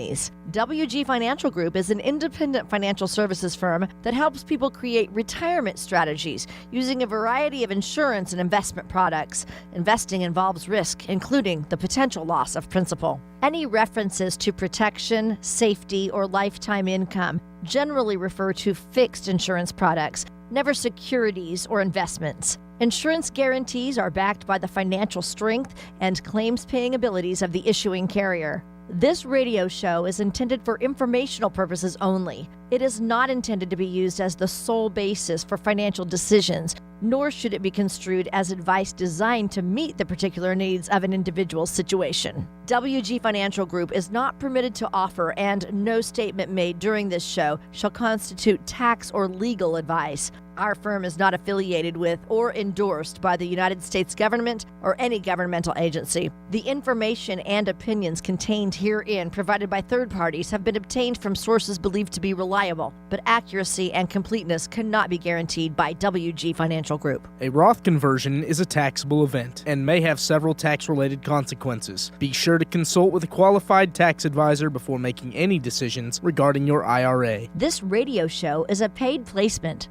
WG Financial Group is an independent financial services firm that helps people create retirement strategies using a variety of insurance and investment products. Investing involves risk, including the potential loss of principal. Any references to protection, safety, or lifetime income generally refer to fixed insurance products, never securities or investments. Insurance guarantees are backed by the financial strength and claims-paying abilities of the issuing carrier. This radio show is intended for informational purposes only. It is not intended to be used as the sole basis for financial decisions, nor should it be construed as advice designed to meet the particular needs of an individual's situation. WG Financial Group is not permitted to offer, and no statement made during this show shall constitute tax or legal advice. Our firm is not affiliated with or endorsed by the United States government or any governmental agency. The information and opinions contained herein provided by third parties have been obtained from sources believed to be reliable, but accuracy and completeness cannot be guaranteed by WG Financial Group. A Roth conversion is a taxable event and may have several tax-related consequences. Be sure to consult with a qualified tax advisor before making any decisions regarding your IRA. This radio show is a paid placement.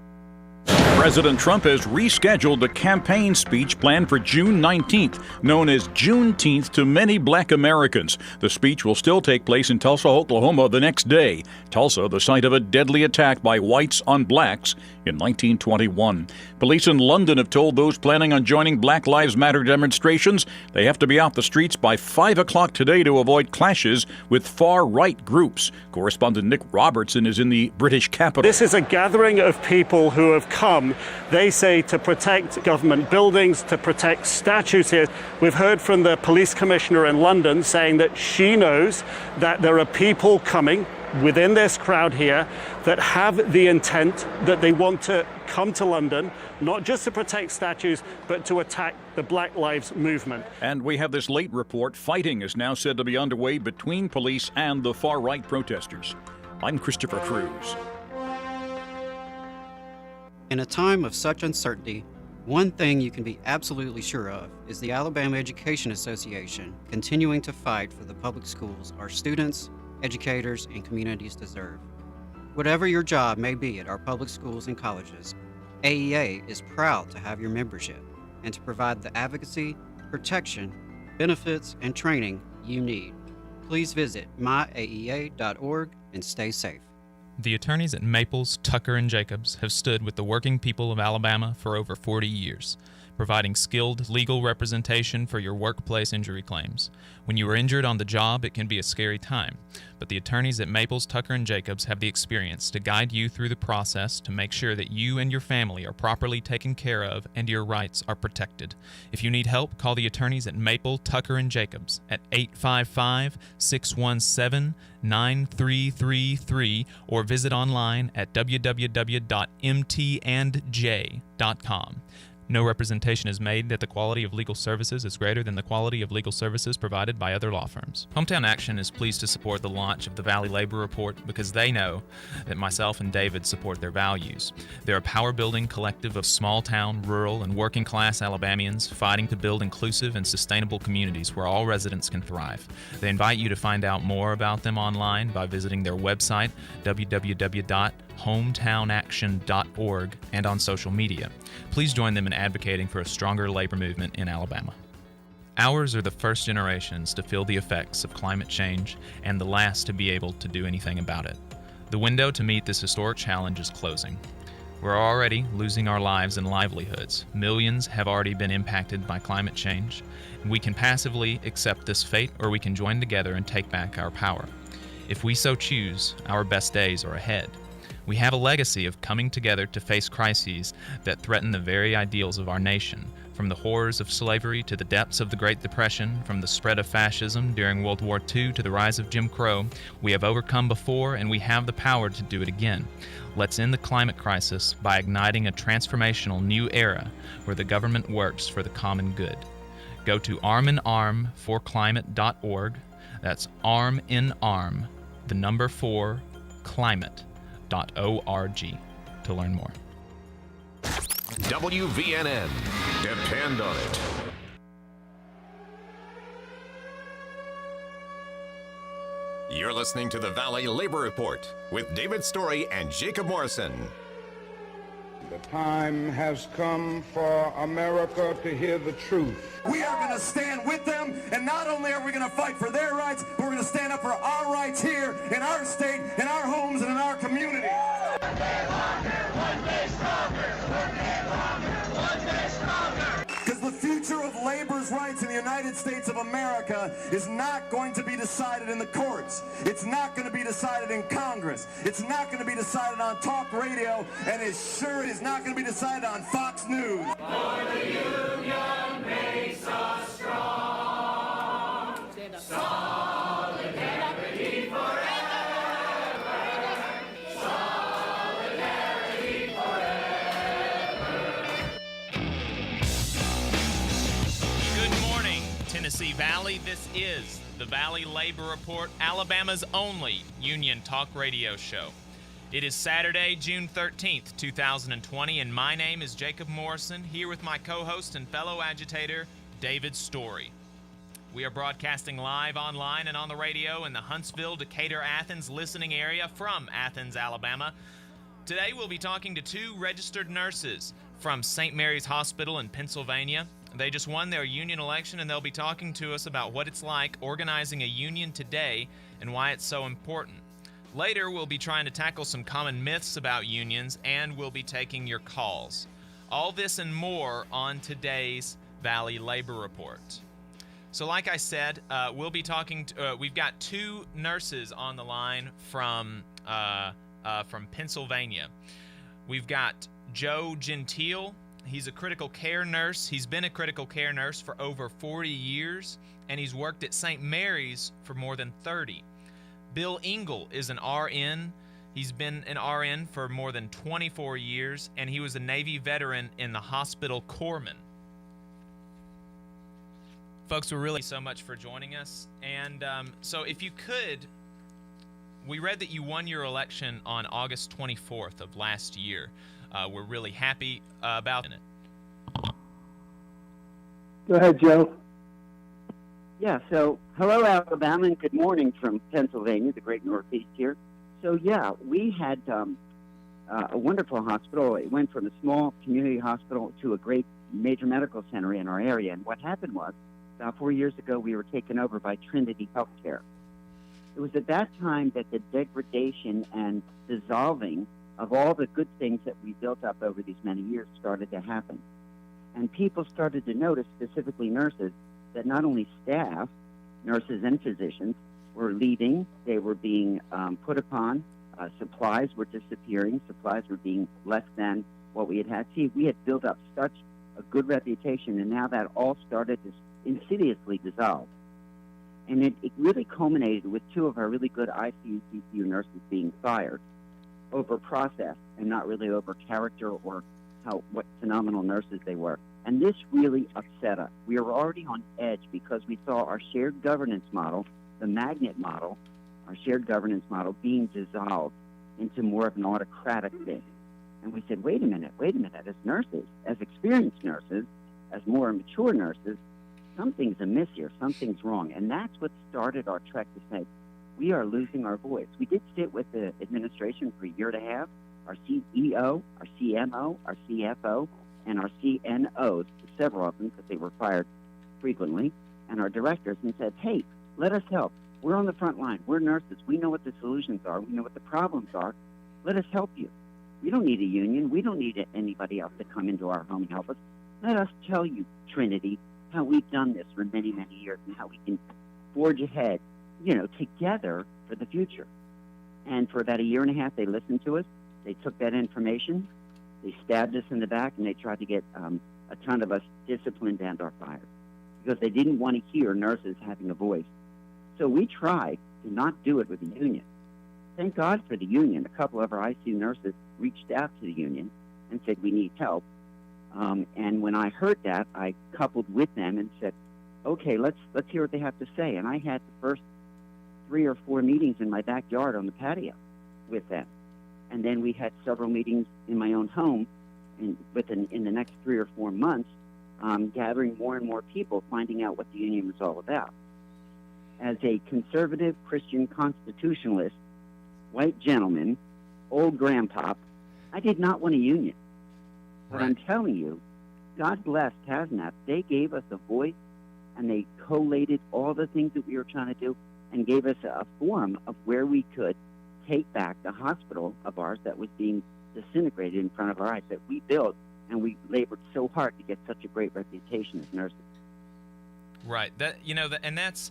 President Trump has rescheduled the campaign speech planned for June 19th, known as Juneteenth to many black Americans. The speech will still take place in Tulsa, Oklahoma the next day. Tulsa, the site of a deadly attack by whites on blacks in 1921. Police in London have told those planning on joining Black Lives Matter demonstrations they have to be off the streets by 5 o'clock today to avoid clashes with far-right groups. Correspondent Nick Robertson is in the British capital. This is a gathering of people who have come, they say, to protect government buildings, to protect statues here. We've heard from the police commissioner in London saying that she knows that there are people coming within this crowd here that have the intent that they want to come to London, not just to protect statues, but to attack the Black Lives Movement. And we have this late report. Fighting is now said to be underway between police and the far-right protesters. I'm Christopher Cruz. In a time of such uncertainty, one thing you can be absolutely sure of is the Alabama Education Association continuing to fight for the public schools our students, educators, and communities deserve. Whatever your job may be at our public schools and colleges, AEA is proud to have your membership and to provide the advocacy, protection, benefits, and training you need. Please visit myaea.org and stay safe. The attorneys at Maples, Tucker & Jacobs have stood with the working people of Alabama for over 40 years, providing skilled legal representation for your workplace injury claims. When you are injured on the job, it can be a scary time, but the attorneys at Maples, Tucker & Jacobs have the experience to guide you through the process to make sure that you and your family are properly taken care of and your rights are protected. If you need help, call the attorneys at Maple, Tucker & Jacobs at 855-617-9333 or visit online at www.mtandj.com. No representation is made that the quality of legal services is greater than the quality of legal services provided by other law firms. Hometown Action is pleased to support the launch of the Valley Labor Report because they know that myself and David support their values. They're a power-building collective of small-town, rural, and working-class Alabamians fighting to build inclusive and sustainable communities where all residents can thrive. They invite you to find out more about them online by visiting their website, www.hometownaction.org, and on social media. Please join them in advocating for a stronger labor movement in Alabama. Ours are the first generations to feel the effects of climate change and the last to be able to do anything about it. The window to meet this historic challenge is closing. We're already losing our lives and livelihoods. Millions have already been impacted by climate change. We can passively accept this fate, or we can join together and take back our power. If we so choose, our best days are ahead. We have a legacy of coming together to face crises that threaten the very ideals of our nation, from the horrors of slavery to the depths of the Great Depression, from the spread of fascism during World War II to the rise of Jim Crow. We have overcome before, and we have the power to do it again. Let's end the climate crisis by igniting a transformational new era where the government works for the common good. Go to arminarmforclimate.org. That's arminarm, the number 4, climate.org to learn more. WVNN. Depend on it. You're listening to the Valley Labor Report with David Story and Jacob Morrison. The time has come for America to hear the truth. We are going to stand with them, and not only are we going to fight for their rights, but we're going to stand up for our rights here in our state, in our homes, and in our community. One day longer, one day stronger, one day longer, one day stronger. Because the future of labor's rights in the United States of America is not going to be decided in the courts. It's not going to be decided in Congress. It's not going to be decided on talk radio, and it sure is not going to be decided on Fox News. For the union makes us strong. Solidarity forever. Solidarity forever. Good morning, Tennessee Valley. This is the Valley Labor Report, Alabama's only union talk radio show. It is Saturday, June 13th, 2020, and my name is Jacob Morrison, here with my co-host and fellow agitator, David Story. We are broadcasting live online and on the radio in the Huntsville, Decatur, Athens listening area from Athens, Alabama. Today we'll be talking to two registered nurses from St. Mary's Hospital in Pennsylvania. They just won their union election, and they'll be talking to us about what it's like organizing a union today and why it's so important. Later, we'll be trying to tackle some common myths about unions, and we'll be taking your calls. All this and more on today's Valley Labor Report. So like I said, we'll be talking to, we've got two nurses on the line from Pennsylvania. We've got Joe Gentile. He's a critical care nurse. He's been a critical care nurse for over 40 years, and he's worked at St. Mary's for more than 30. Bill Engel is an RN. He's been an RN for more than 24 years, and he was a Navy veteran in the hospital corpsman. Folks, we're really so much for joining us. And so if you could, we read that you won your election on August 24th of last year. We're really happy about it. Go ahead, Joe. Yeah, so hello, Alabama, and good morning from Pennsylvania, the great Northeast here. So, yeah, we had a wonderful hospital. It went from a small community hospital to a great major medical center in our area. And what happened was, about 4 years ago, we were taken over by Trinity Healthcare. It was at that time that the degradation and dissolving of all the good things that we built up over these many years started to happen. And people started to notice, specifically nurses, that not only staff, nurses and physicians, were leaving, they were being put upon, supplies were disappearing, supplies were being less than what we had had. See, we had built up such a good reputation, and now that all started to insidiously dissolve. And it really culminated with two of our really good ICU, CCU nurses being fired over process and not really over character or what phenomenal nurses they were. And this really upset us. We were already on edge because we saw our shared governance model, the magnet model, our shared governance model being dissolved into more of an autocratic thing. And we said, wait a minute, as nurses, as experienced nurses, as more mature nurses, something's amiss here, something's wrong. And that's what started our trek to say, we are losing our voice. We did sit with the administration for a year and a half, our CEO, our CMO, our CFO, and our CNOs, several of them because they were fired frequently, and our directors, and said, hey, let us help. We're on the front line. We're nurses. We know what the solutions are. We know what the problems are. Let us help you. We don't need a union. We don't need anybody else to come into our home and help us. Let us tell you, Trinity, how we've done this for many, many years and how we can forge ahead, together for the future. And for about a year and a half, they listened to us. They took that information, they stabbed us in the back, and they tried to get a ton of us disciplined and or fired because they didn't want to hear nurses having a voice. So we tried to not do it with the union. Thank God for the union. A couple of our ICU nurses reached out to the union and said, we need help. And when I heard that, I coupled with them and said, okay, let's hear what they have to say. And I had the first 3 or 4 meetings in my backyard on the patio with them. And then we had several meetings in my own home in the next 3 or 4 months, gathering more and more people, finding out what the union was all about. as a conservative Christian constitutionalist, white gentleman, old grandpop, I did not want a union. But Right. I'm telling you, God bless TASNAP. They gave us a voice, and they collated all the things that we were trying to do and gave us a forum of where we could take back the hospital of ours that was being disintegrated in front of our eyes, that we built, and we labored so hard to get such a great reputation as nurses. Right. And that's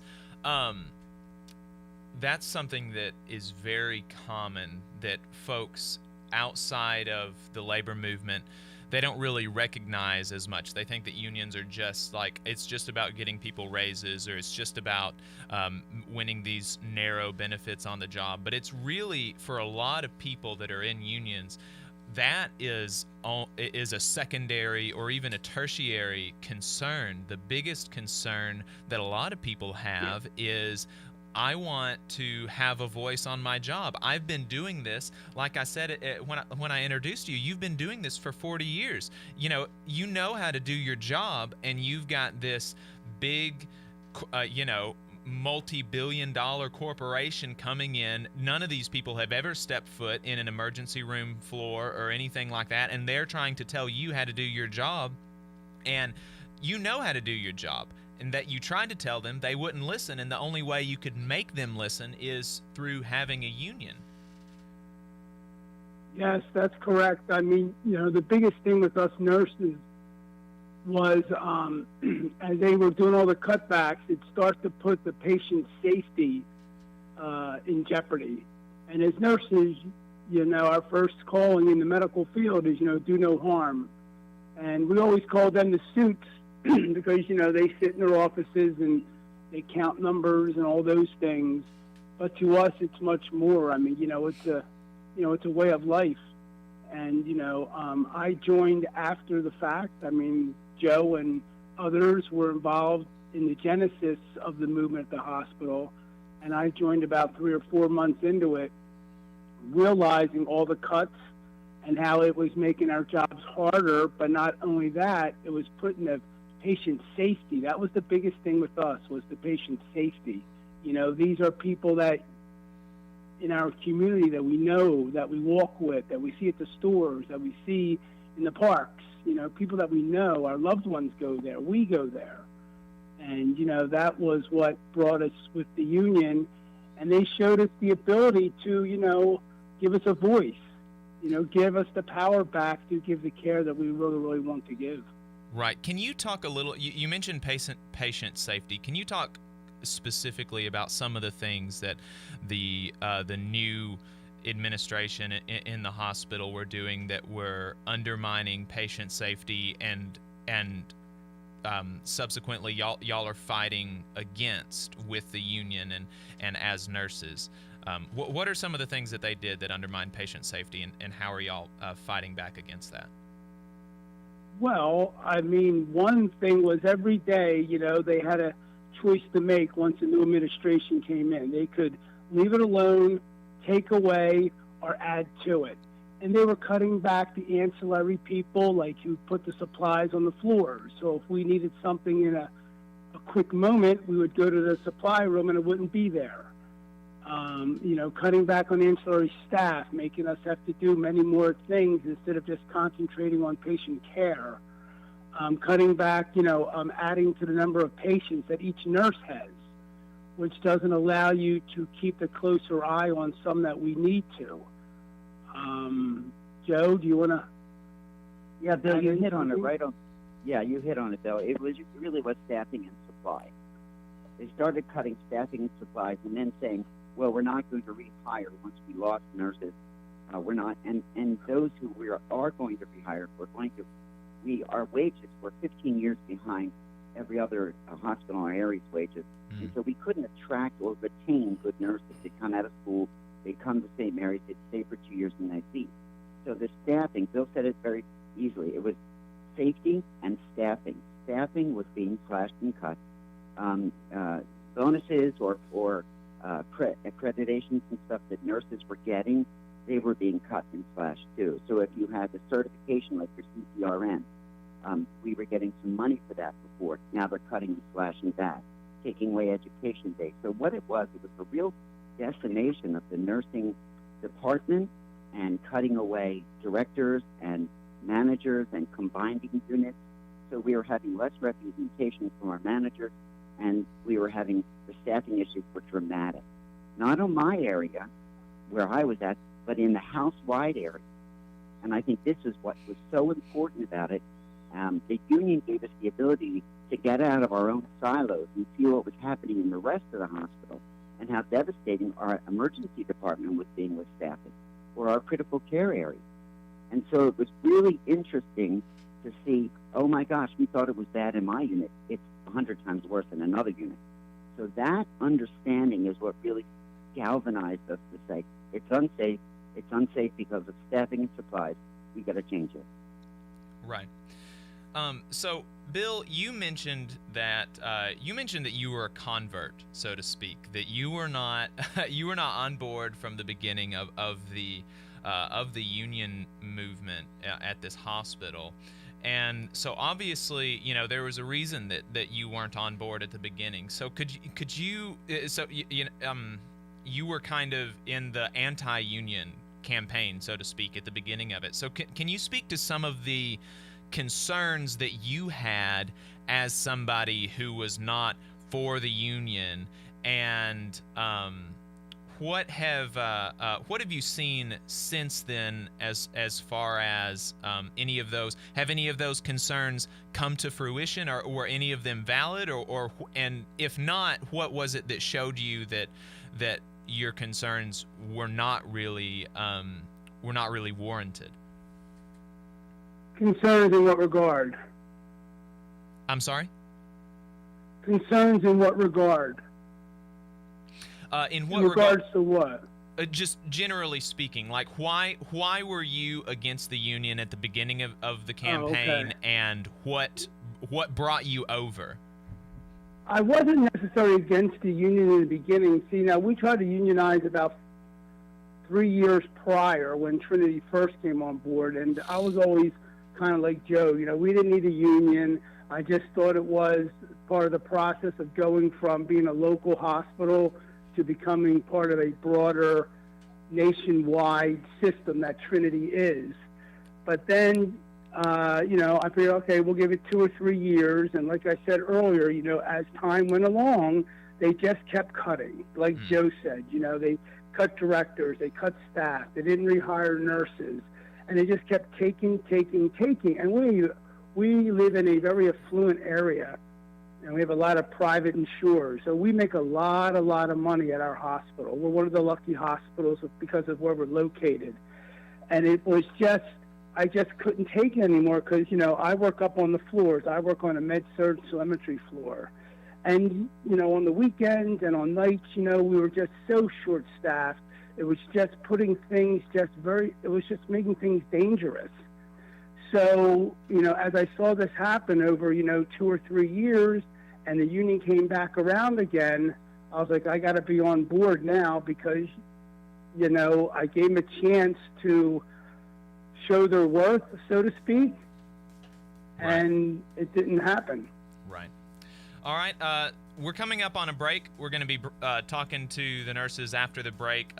something that is very common, that folks outside of the labor movement, they don't really recognize as much. They think that unions are just like, it's just about getting people raises, or it's just about winning these narrow benefits on the job. But it's really, for a lot of people that are in unions, that is a secondary or even a tertiary concern. The biggest concern that a lot of people have is, I want to have a voice on my job. I've been doing this, like I said when I introduced you, you've been doing this for 40 years. You know how to do your job, and you've got this big, multi-billion-dollar corporation coming in. None of these people have ever stepped foot in an emergency room floor or anything like that, and they're trying to tell you how to do your job, and you know how to do your job. And that you tried to tell them, they wouldn't listen, and the only way you could make them listen is through having a union. Yes, that's correct. I mean, the biggest thing with us nurses was as they were doing all the cutbacks, it started to put the patient's safety in jeopardy. And as nurses, our first calling in the medical field is, do no harm. And we always call them the suits, because they sit in their offices and they count numbers and all those things, but to us it's much more. I mean, it's a way of life. And I joined after the fact. I mean, Joe and others were involved in the genesis of the movement at the hospital, and I joined about 3 or 4 months into it, realizing all the cuts and how it was making our jobs harder. But not only that, it was putting the patient safety. That was the biggest thing with us, was the patient safety. These are people that in our community that we know, that we walk with, that we see at the stores, that we see in the parks, people that we know, our loved ones go there, we go there. And, that was what brought us with the union. And they showed us the ability to, give us a voice, give us the power back to give the care that we really, really want to give. Right. Can you talk a little, you mentioned patient safety. Can you talk specifically about some of the things that the new administration in the hospital were doing that were undermining patient safety, and subsequently y'all are fighting against with the union and as nurses? What are some of the things that they did that undermined patient safety, and how are y'all fighting back against that? Well, I mean, one thing was every day, they had a choice to make once a new administration came in. They could leave it alone, take away, or add to it. And they were cutting back the ancillary people, like who put the supplies on the floor. So if we needed something in a quick moment, we would go to the supply room and it wouldn't be there. Cutting back on ancillary staff, making us have to do many more things instead of just concentrating on patient care. Cutting back, adding to the number of patients that each nurse has, which doesn't allow you to keep a closer eye on some that we need to. Joe, do you want to? Yeah, Bill, you hit on it right on. Yeah, you hit on it, Bill. It really was staffing and supply. They started cutting staffing and supplies, and then saying, well, we're not going to rehire once we lost nurses. We're not, and those who we are going to rehire, our wages were 15 years behind every other hospital in our area's wages. And so we couldn't attract or retain good nurses. They'd come out of school, they'd come to St. Mary's, they'd stay for 2 years, and they'd leave. So the staffing, Bill said it very easily, it was safety and staffing. Staffing was being slashed and cut. Bonuses or accreditations and stuff that nurses were getting, they were being cut and slashed too. So if you had a certification like your CCRN, we were getting some money for that before. Now they're cutting and slashing that. taking away Education Day. So what it was a real decimation of the nursing department and cutting away directors and managers and combining units. So we were having less representation from our managers, and we were having the staffing issues were dramatic. Not in my area, where I was at, but in the house-wide area. And I think this is what was so important about it. The union gave us the ability to get out of our own silos and see what was happening in the rest of the hospital and how devastating our emergency department was being with staffing or our critical care area. And so it was really interesting to see, oh my gosh, we thought it was bad in my unit. It's 100 times worse in another unit. So that understanding is what really galvanized us to say, it's unsafe because of staffing and supplies. We got to change it. Right. So, Bill, you mentioned that you were a convert, so to speak. That you were not on board from the beginning of the union movement at this hospital, and so obviously, you know, there was a reason that you weren't on board at the beginning. So could you you were kind of in the anti-union campaign, so to speak, at the beginning of it. So can you speak to some of the concerns that you had as somebody who was not for the union, and what have you seen since then as far as any of those concerns come to fruition, or were any of them valid, or and if not, what was it that showed you that your concerns were not really warranted? Concerns in what regard? I'm sorry? Concerns in what regard? In what regards to what? Just generally speaking, like why were you against the union at the beginning of the campaign, okay. and what brought you over? I wasn't necessarily against the union in the beginning. See, now we tried to unionize about 3 years prior when Trinity first came on board, and I was always kind of like Joe. You know, we didn't need a union. I just thought it was part of the process of going from being a local hospital to becoming part of a broader nationwide system that Trinity is. But then, you know, I figured, okay, we'll give it 2 or 3 years. And like I said earlier, you know, as time went along, they just kept cutting. Like Joe said, you know, they cut directors, they cut staff, they didn't rehire nurses, and they just kept taking. And we live in a very affluent area, and we have a lot of private insurers, so we make a lot of money at our hospital. We're one of the lucky hospitals because of where we're located. And it was just, I just couldn't take it anymore because, you know, I work up on the floors. I work on a med-surg telemetry floor. And, you know, on the weekends and on nights, you know, we were just so short-staffed. It was just putting things it was just making things dangerous. So, you know, as I saw this happen over, you know, 2 or 3 years, and the union came back around again, I was like, I got to be on board now because, you know, I gave them a chance to show their worth, so to speak, and it didn't happen. Right. All right. We're coming up on a break. We're going to be talking to the nurses after the break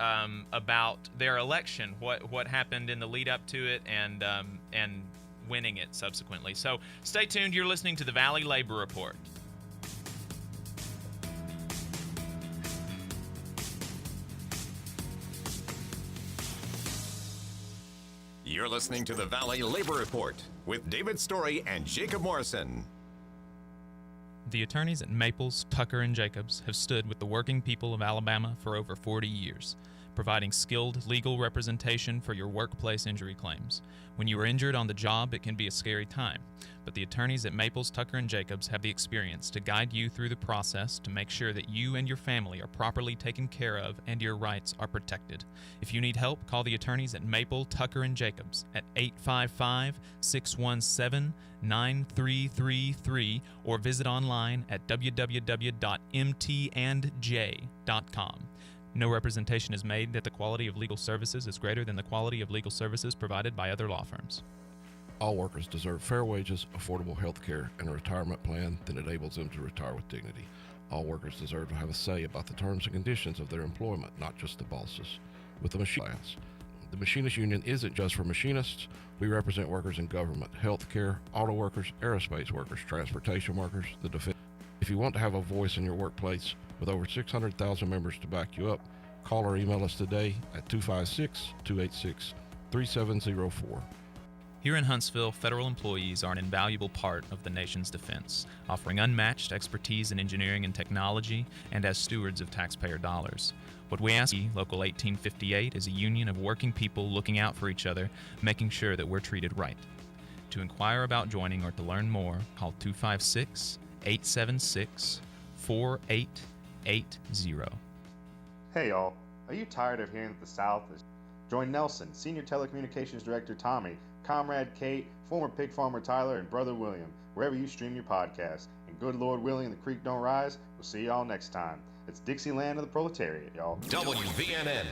about their election, what happened in the lead up to it, and winning it subsequently. So stay tuned. You're listening to the Valley Labor Report. You're listening to the Valley Labor Report with David Story and Jacob Morrison. The attorneys at Maples, Tucker, and Jacobs have stood with the working people of Alabama for over 40 years, providing skilled legal representation for your workplace injury claims. When you are injured on the job, it can be a scary time, but the attorneys at Maples, Tucker, and Jacobs have the experience to guide you through the process to make sure that you and your family are properly taken care of and your rights are protected. If you need help, call the attorneys at Maple, Tucker, and Jacobs at 855-617-9333 or visit online at www.mtandj.com. No representation is made that the quality of legal services is greater than the quality of legal services provided by other law firms. All workers deserve fair wages, affordable health care, and a retirement plan that enables them to retire with dignity. All workers deserve to have a say about the terms and conditions of their employment, not just the bosses. With the machine class, the Machinist Union isn't just for machinists. We represent workers in government, healthcare, auto workers, aerospace workers, transportation workers, the defense. If you want to have a voice in your workplace with over 600,000 members to back you up, call or email us today at 256-286-3704. Here in Huntsville, federal employees are an invaluable part of the nation's defense, offering unmatched expertise in engineering and technology and as stewards of taxpayer dollars. What we ask you, Local 1858, is a union of working people looking out for each other, making sure that we're treated right. To inquire about joining or to learn more, call 256-876-4880. Hey y'all, are you tired of hearing that the South is? Join Nelson, Senior Telecommunications Director Tommy, Comrade Kate, former pig farmer Tyler, and Brother William, wherever you stream your podcast. And good Lord willing, the creek don't rise. We'll see y'all next time. It's Dixieland of the proletariat, y'all. WVNN.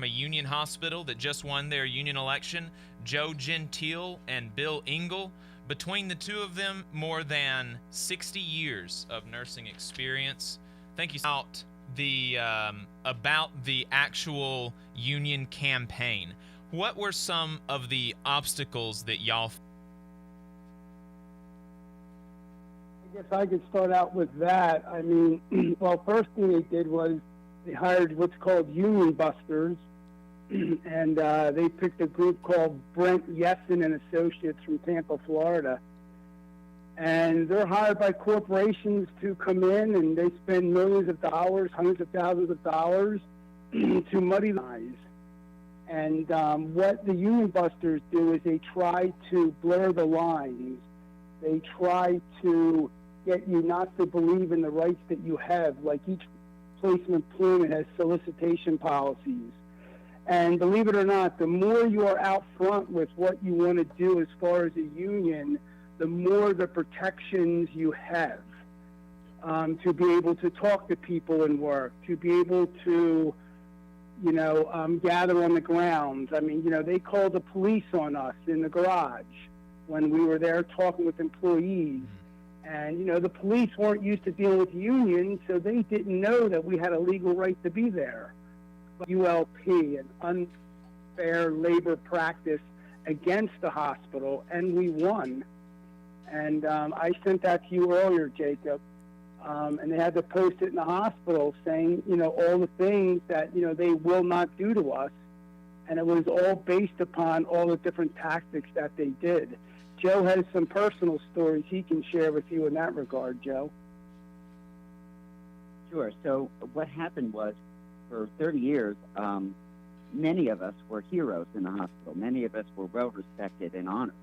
A union hospital that just won their union election, Joe Gentile and Bill Engel. Between the two of them, more than 60 years of nursing experience. Thank you. About the actual union campaign. What were some of the obstacles that y'all? I guess I could start out with that. I mean, well, first thing they did was they hired what's called union busters, and they picked a group called Brent Yessen and Associates from Tampa, Florida. And they're hired by corporations to come in, and they spend millions of dollars, hundreds of thousands of dollars to muddy the eyes. And what the union busters do is they try to blur the lines. They try to get you not to believe in the rights that you have, like each place of employment has solicitation policies. And believe it or not, the more you are out front with what you want to do as far as a union, the more the protections you have to be able to talk to people and work, to be able to, gather on the grounds. I mean, they called the police on us in the garage when we were there talking with employees. And, the police weren't used to dealing with unions, so they didn't know that we had a legal right to be there. But ULP, an unfair labor practice against the hospital, and we won. And I sent that to you earlier, Jacob. And they had to post it in the hospital saying, all the things that, they will not do to us. And it was all based upon all the different tactics that they did. Joe has some personal stories he can share with you in that regard, Joe. Sure. So what happened was, for 30 years, many of us were heroes in the hospital. Many of us were well-respected and honored.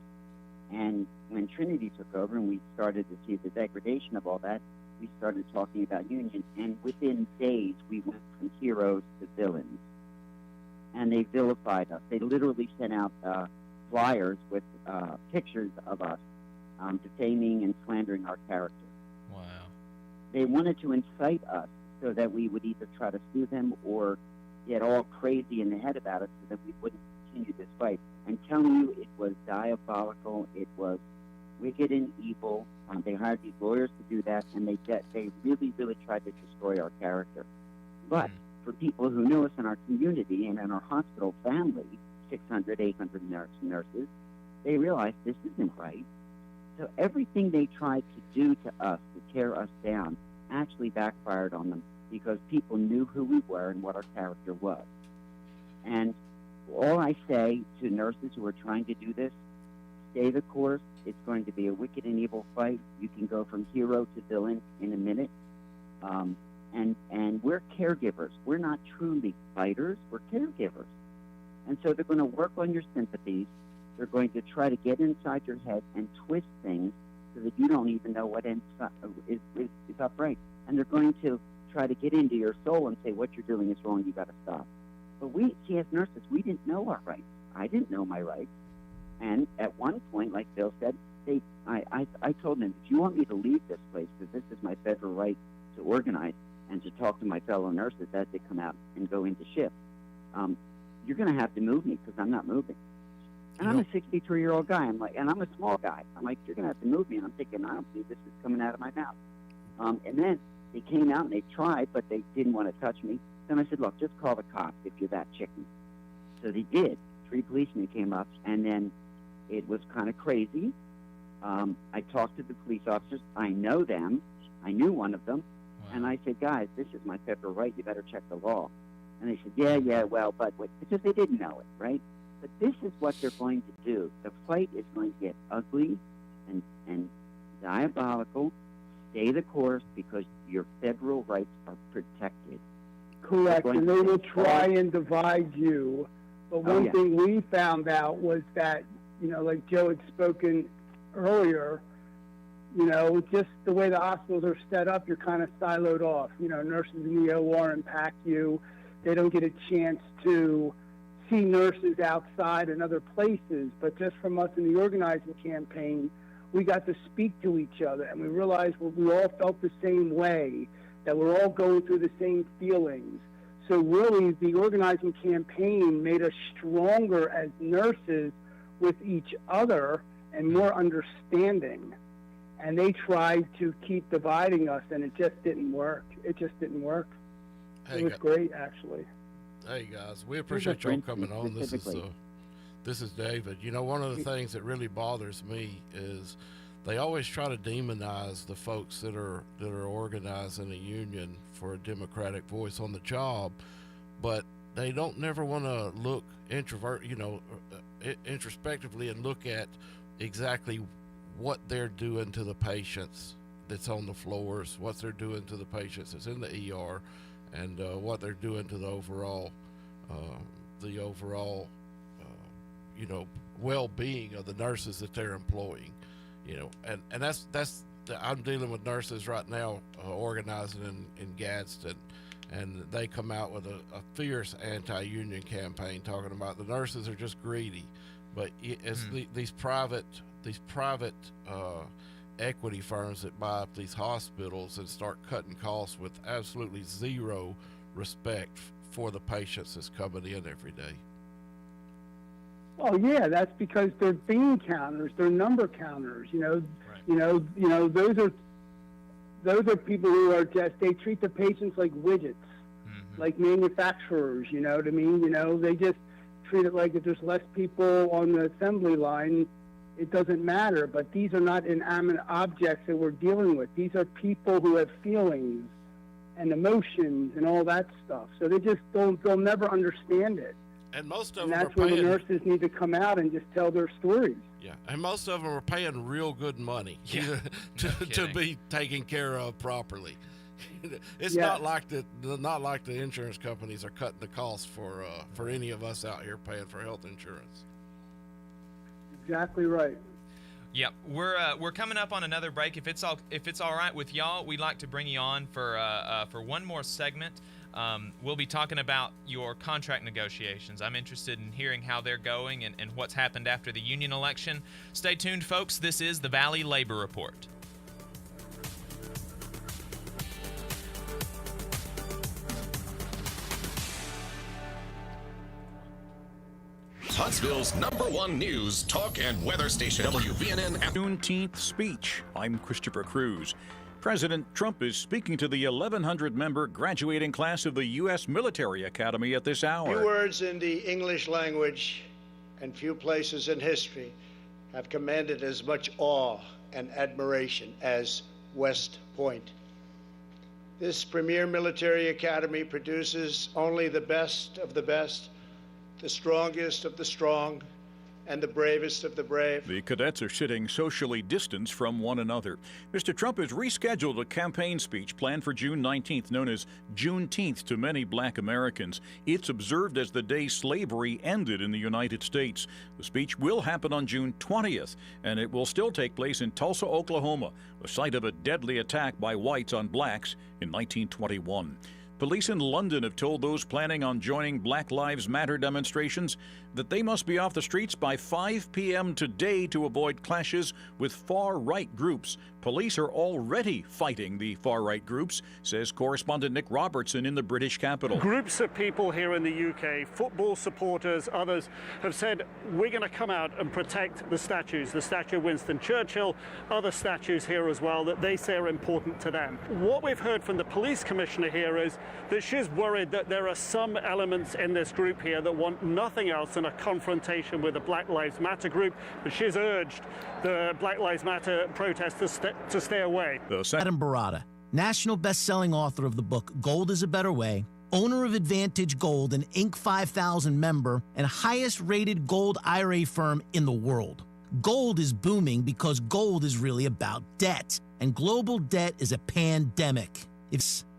And when Trinity took over and we started to see the degradation of all that, we started talking about unions. And within days, we went from heroes to villains. And they vilified us. They literally sent out flyers with pictures of us defaming and slandering our character. Wow. They wanted to incite us so that we would either try to sue them or get all crazy in the head about it so that we wouldn't continue this fight. I'm telling you, it was diabolical. It was wicked and evil. They hired these lawyers to do that, and they really, really tried to destroy our character. But for people who knew us in our community and in our hospital family, 600, 800 nurses, they realized this isn't right. So everything they tried to do to us, to tear us down, actually backfired on them because people knew who we were and what our character was. And all I say to nurses who are trying to do this, stay the course. It's going to be a wicked and evil fight. You can go from hero to villain in a minute. And we're caregivers. We're not truly fighters. We're caregivers. And so they're going to work on your sympathies. They're going to try to get inside your head and twist things so that you don't even know what is upright. And they're going to try to get into your soul and say, what you're doing is wrong, you got to stop. But we, as nurses, we didn't know our rights. I didn't know my rights. And at one point, like Bill said, I told them, if you want me to leave this place, because this is my federal right to organize and to talk to my fellow nurses as they come out and go into shift. You're going to have to move me because I'm not moving. And I'm a 63-year-old guy. I'm like, and I'm a small guy. I'm like, you're going to have to move me. And I'm thinking, I don't believe this is coming out of my mouth. And then they came out and they tried, but they didn't want to touch me. Then I said, look, just call the cops if you're that chicken. So they did. 3 policemen came up, and then it was kind of crazy. I talked to the police officers. I know them. I knew one of them. Wow. And I said, guys, this is my federal right. You better check the law. And they said, yeah, well, but wait, because they didn't know it, right? But this is what they're going to do. The fight is going to get ugly and diabolical. Stay the course because your federal rights are protected. Correct, and they will try and divide you. But one thing we found out was that, like Joe had spoken earlier, just the way the hospitals are set up, you're kind of siloed off. Nurses in the OR impact you. They don't get a chance to see nurses outside in other places. But just from us in the organizing campaign, we got to speak to each other, and we realized we all felt the same way, that we're all going through the same feelings. So really, the organizing campaign made us stronger as nurses with each other and more understanding. And they tried to keep dividing us, and it just didn't work. It was great, actually. Hey, guys, we appreciate y'all coming on. This is David. One of the things that really bothers me is they always try to demonize the folks that are organizing a union for a democratic voice on the job, but they don't never want to look introspectively and look at exactly what they're doing to the patients that's on the floors, what they're doing to the patients that's in the ER, and what they're doing to the overall well-being of the nurses that they're employing. And that's I'm dealing with nurses right now organizing in Gadsden, and they come out with a fierce anti-union campaign talking about the nurses are just greedy, but it's these private equity firms that buy up these hospitals and start cutting costs with absolutely zero respect for the patients that's coming in every day. Oh yeah, that's because they're bean counters, they're number counters. Those are people who are they treat the patients like widgets, like manufacturers. You know what I mean? They just treat it like if there's less people on the assembly line, it doesn't matter. But these are not inanimate objects that we're dealing with. These are people who have feelings and emotions and all that stuff. So they'll never understand it. And most of them are that's where the nurses need to come out and just tell their stories. Yeah, and most of them are paying real good money to be taken care of properly. It's not like the insurance companies are cutting the costs for any of us out here paying for health insurance. Exactly right. Yep, we're coming up on another break. If it's all right with y'all, we'd like to bring you on for one more segment. We'll be talking about your contract negotiations. I'm interested in hearing how they're going and what's happened after the union election. Stay tuned, folks. This is the Valley Labor Report. Huntsville's #1 news, talk, and weather station, WVNN. Juneteenth speech. I'm Christopher Cruz. President Trump is speaking to the 1,100-member graduating class of the U.S. Military Academy at this hour. Few words in the English language and few places in history have commanded as much awe and admiration as West Point. This premier military academy produces only the best of the best, the strongest of the strong, and the bravest of the brave. The cadets are sitting socially distanced from one another. Mr. Trump has rescheduled a campaign speech planned for June 19th, known as Juneteenth to many black Americans. It's observed as the day slavery ended in the United States. The speech will happen on June 20th, and it will still take place in Tulsa, Oklahoma, the site of a deadly attack by whites on blacks in 1921. Police in London have told those planning on joining Black Lives Matter demonstrations that they must be off the streets by 5 p.m. today to avoid clashes with far-right groups. Police are already fighting the far-right groups, says correspondent Nick Robertson in the British capital. Groups of people here in the UK, football supporters, others, have said, we're going to come out and protect the statues, the statue of Winston Churchill, other statues here as well, that they say are important to them. What we've heard from the police commissioner here is that she's worried that there are some elements in this group here that want nothing else than a confrontation with the Black Lives Matter group, but she's urged the Black Lives Matter protesters to stay away. Adam Barada, national best-selling author of the book Gold is a Better Way, owner of Advantage Gold, an Inc. 5000 member, and highest-rated gold IRA firm in the world. Gold is booming because gold is really about debt, and global debt is a pandemic.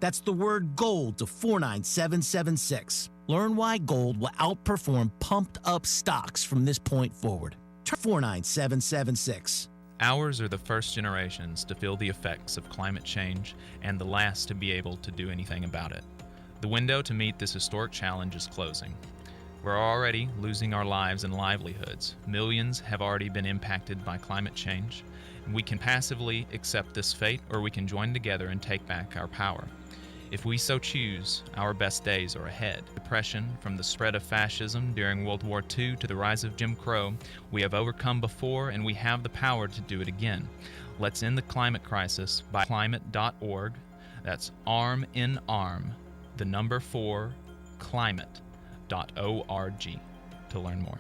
That's the word GOLD to 49776. Learn why gold will outperform pumped-up stocks from this point forward. 49776. Ours are the first generations to feel the effects of climate change and the last to be able to do anything about it. The window to meet this historic challenge is closing. We're already losing our lives and livelihoods. Millions have already been impacted by climate change. We can passively accept this fate, or we can join together and take back our power. If we so choose, our best days are ahead. Depression, from the spread of fascism during World War II to the rise of Jim Crow, we have overcome before, and we have the power to do it again. Let's end the climate crisis by climate.org. That's arm in arm, the number 4, climate.org, to learn more.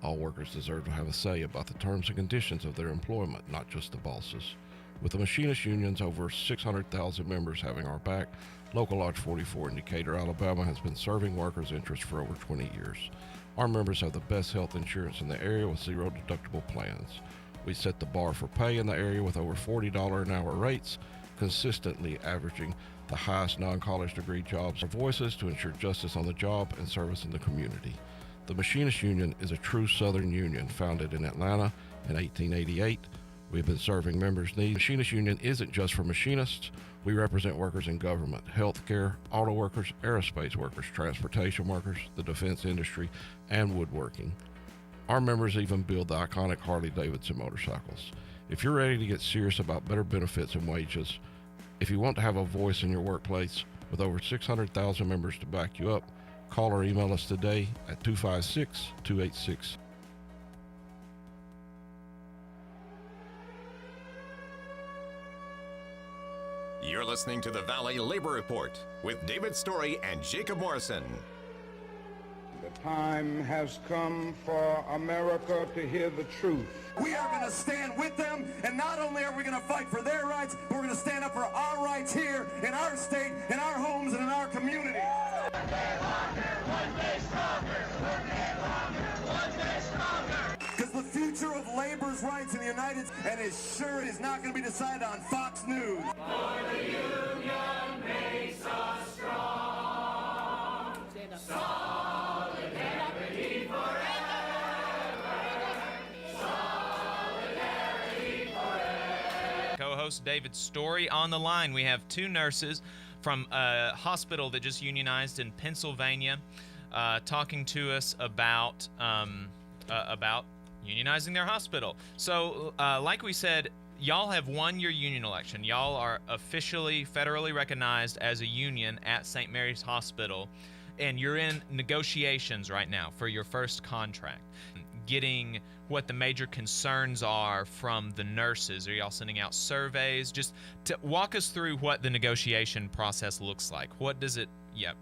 All workers deserve to have a say about the terms and conditions of their employment, not just the bosses. With the machinist unions over 600,000 members having our back, Local Lodge 44 in Decatur, Alabama has been serving workers' interests for over 20 years. Our members have the best health insurance in the area with zero deductible plans. We set the bar for pay in the area with over $40 an hour rates, consistently averaging the highest non-college degree jobs. Our voices to ensure justice on the job and service in the community. The Machinist Union is a true Southern union founded in Atlanta in 1888. We've been serving members' needs. The Machinist Union isn't just for machinists. We represent workers in government, healthcare, auto workers, aerospace workers, transportation workers, the defense industry, and woodworking. Our members even build the iconic Harley-Davidson motorcycles. If you're ready to get serious about better benefits and wages, if you want to have a voice in your workplace with over 600,000 members to back you up, call or email us today at 256-286. You're listening to the Valley Labor Report with David Story and Jacob Morrison. The time has come for America to hear the truth. We are going to stand with them, and not only are we going to fight for their rights, but we're going to stand up for our rights here in our state, in our homes, and in our community. One day longer, one day stronger. One day longer, one day stronger. Because the future of labor's rights in the United States, and is sure is not going to be decided on Fox News. For the union makes us strong. Solidarity forever. Solidarity forever. Co-host David Story on the line. We have two nurses from a hospital that just unionized in Pennsylvania, talking to us about unionizing their hospital. So, like we said, y'all have won your union election. Y'all are officially federally recognized as a union at St. Mary's Hospital, and you're in negotiations right now for your first contract, getting what the major concerns are from the nurses. Are y'all sending out surveys? Just to walk us through what the negotiation process looks like. What does it,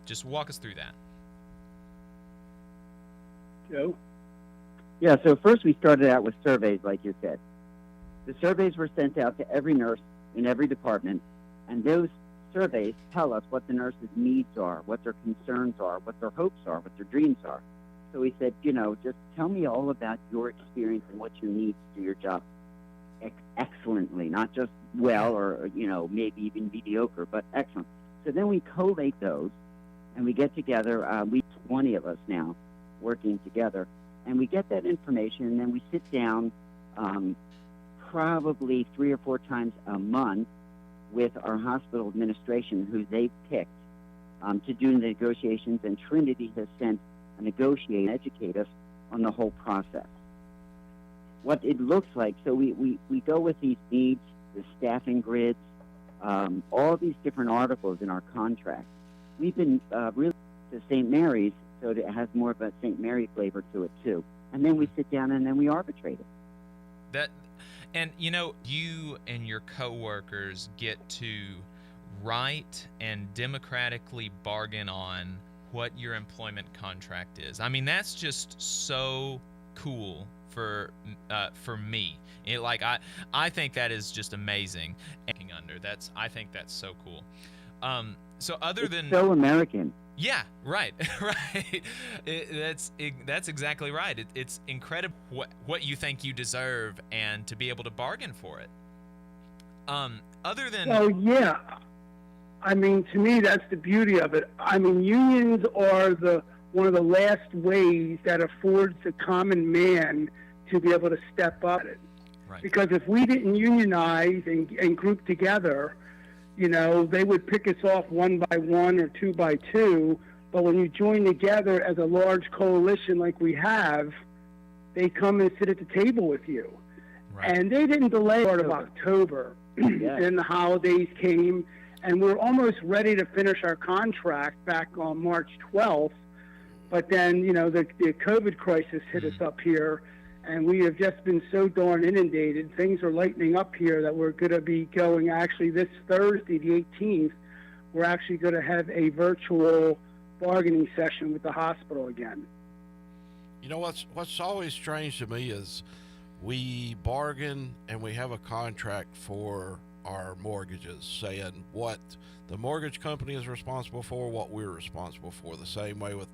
just walk us through that. Joe? Yeah, so first we started out with surveys, like you said. The surveys were sent out to every nurse in every department, and those surveys tell us what the nurses' needs are, what their concerns are, what their hopes are, what their dreams are. So we said, just tell me all about your experience and what you need to do your job excellently, not just well or, maybe even mediocre, but excellent. So then we collate those, and we get together, we 20 of us now working together, and we get that information, and then we sit down probably 3 or 4 times a month with our hospital administration, who they've picked to do the negotiations, and Trinity has sent a negotiator to educate us on the whole process. What it looks like, so we go with these needs, the staffing grids, all these different articles in our contract. We've been really to St. Mary's, so that it has more of a St. Mary flavor to it too. And then we sit down and then we arbitrate it. And you know, you and your coworkers get to write and democratically bargain on what your employment contract is. I mean, that's just so cool for me. I think that is just amazing. I think that's so cool. So other than so American. Yeah, right, right. That's exactly right. It's incredible what you think you deserve and to be able to bargain for it. Other than yeah, I mean, to me, that's the beauty of it. I mean, unions are one of the last ways that affords the common man to be able to step up. Right. Because if we didn't unionize and group together, you know, they would pick us off one by one or two by two. But when you join together as a large coalition like we have, they come and sit at the table with you. Right. And they didn't delay part of October. Then the holidays came, and we're almost ready to finish our contract back on March 12th. But then, you know, the COVID crisis hit us up here, and we have just been so darn inundated. Things are lightening up here that we're going to be going, actually, this Thursday, the 18th, we're actually going to have a virtual bargaining session with the hospital again. You know, what's always strange to me is we bargain and we have a contract for our mortgages saying what the mortgage company is responsible for, what we're responsible for. The same way with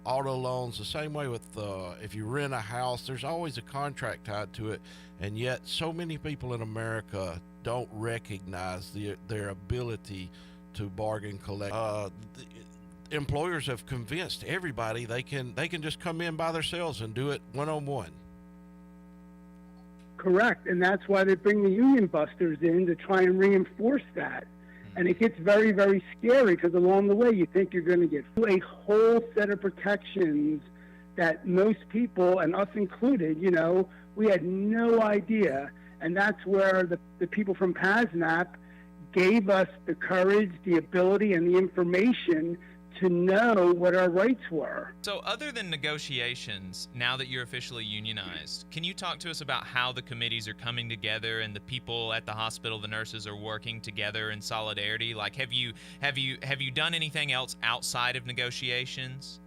auto loans, the same way with if you rent a house, there's always a contract tied to it, and yet so many people in America don't recognize their ability to bargain collect. Employers have convinced everybody they can just come in by themselves and do it one-on-one. Correct, and that's why they bring the union busters in to try and reinforce that. And it gets very, very scary because along the way you think you're going to get a whole set of protections that most people, and us included, you know, we had no idea. And that's where the people from PASNAP gave us the courage, the ability, and the information to know what our rights were. So other than negotiations, now that you're officially unionized, can you talk to us about how the committees are coming together and the people at the hospital, the nurses, are working together in solidarity? Like, have you done anything else outside of negotiations?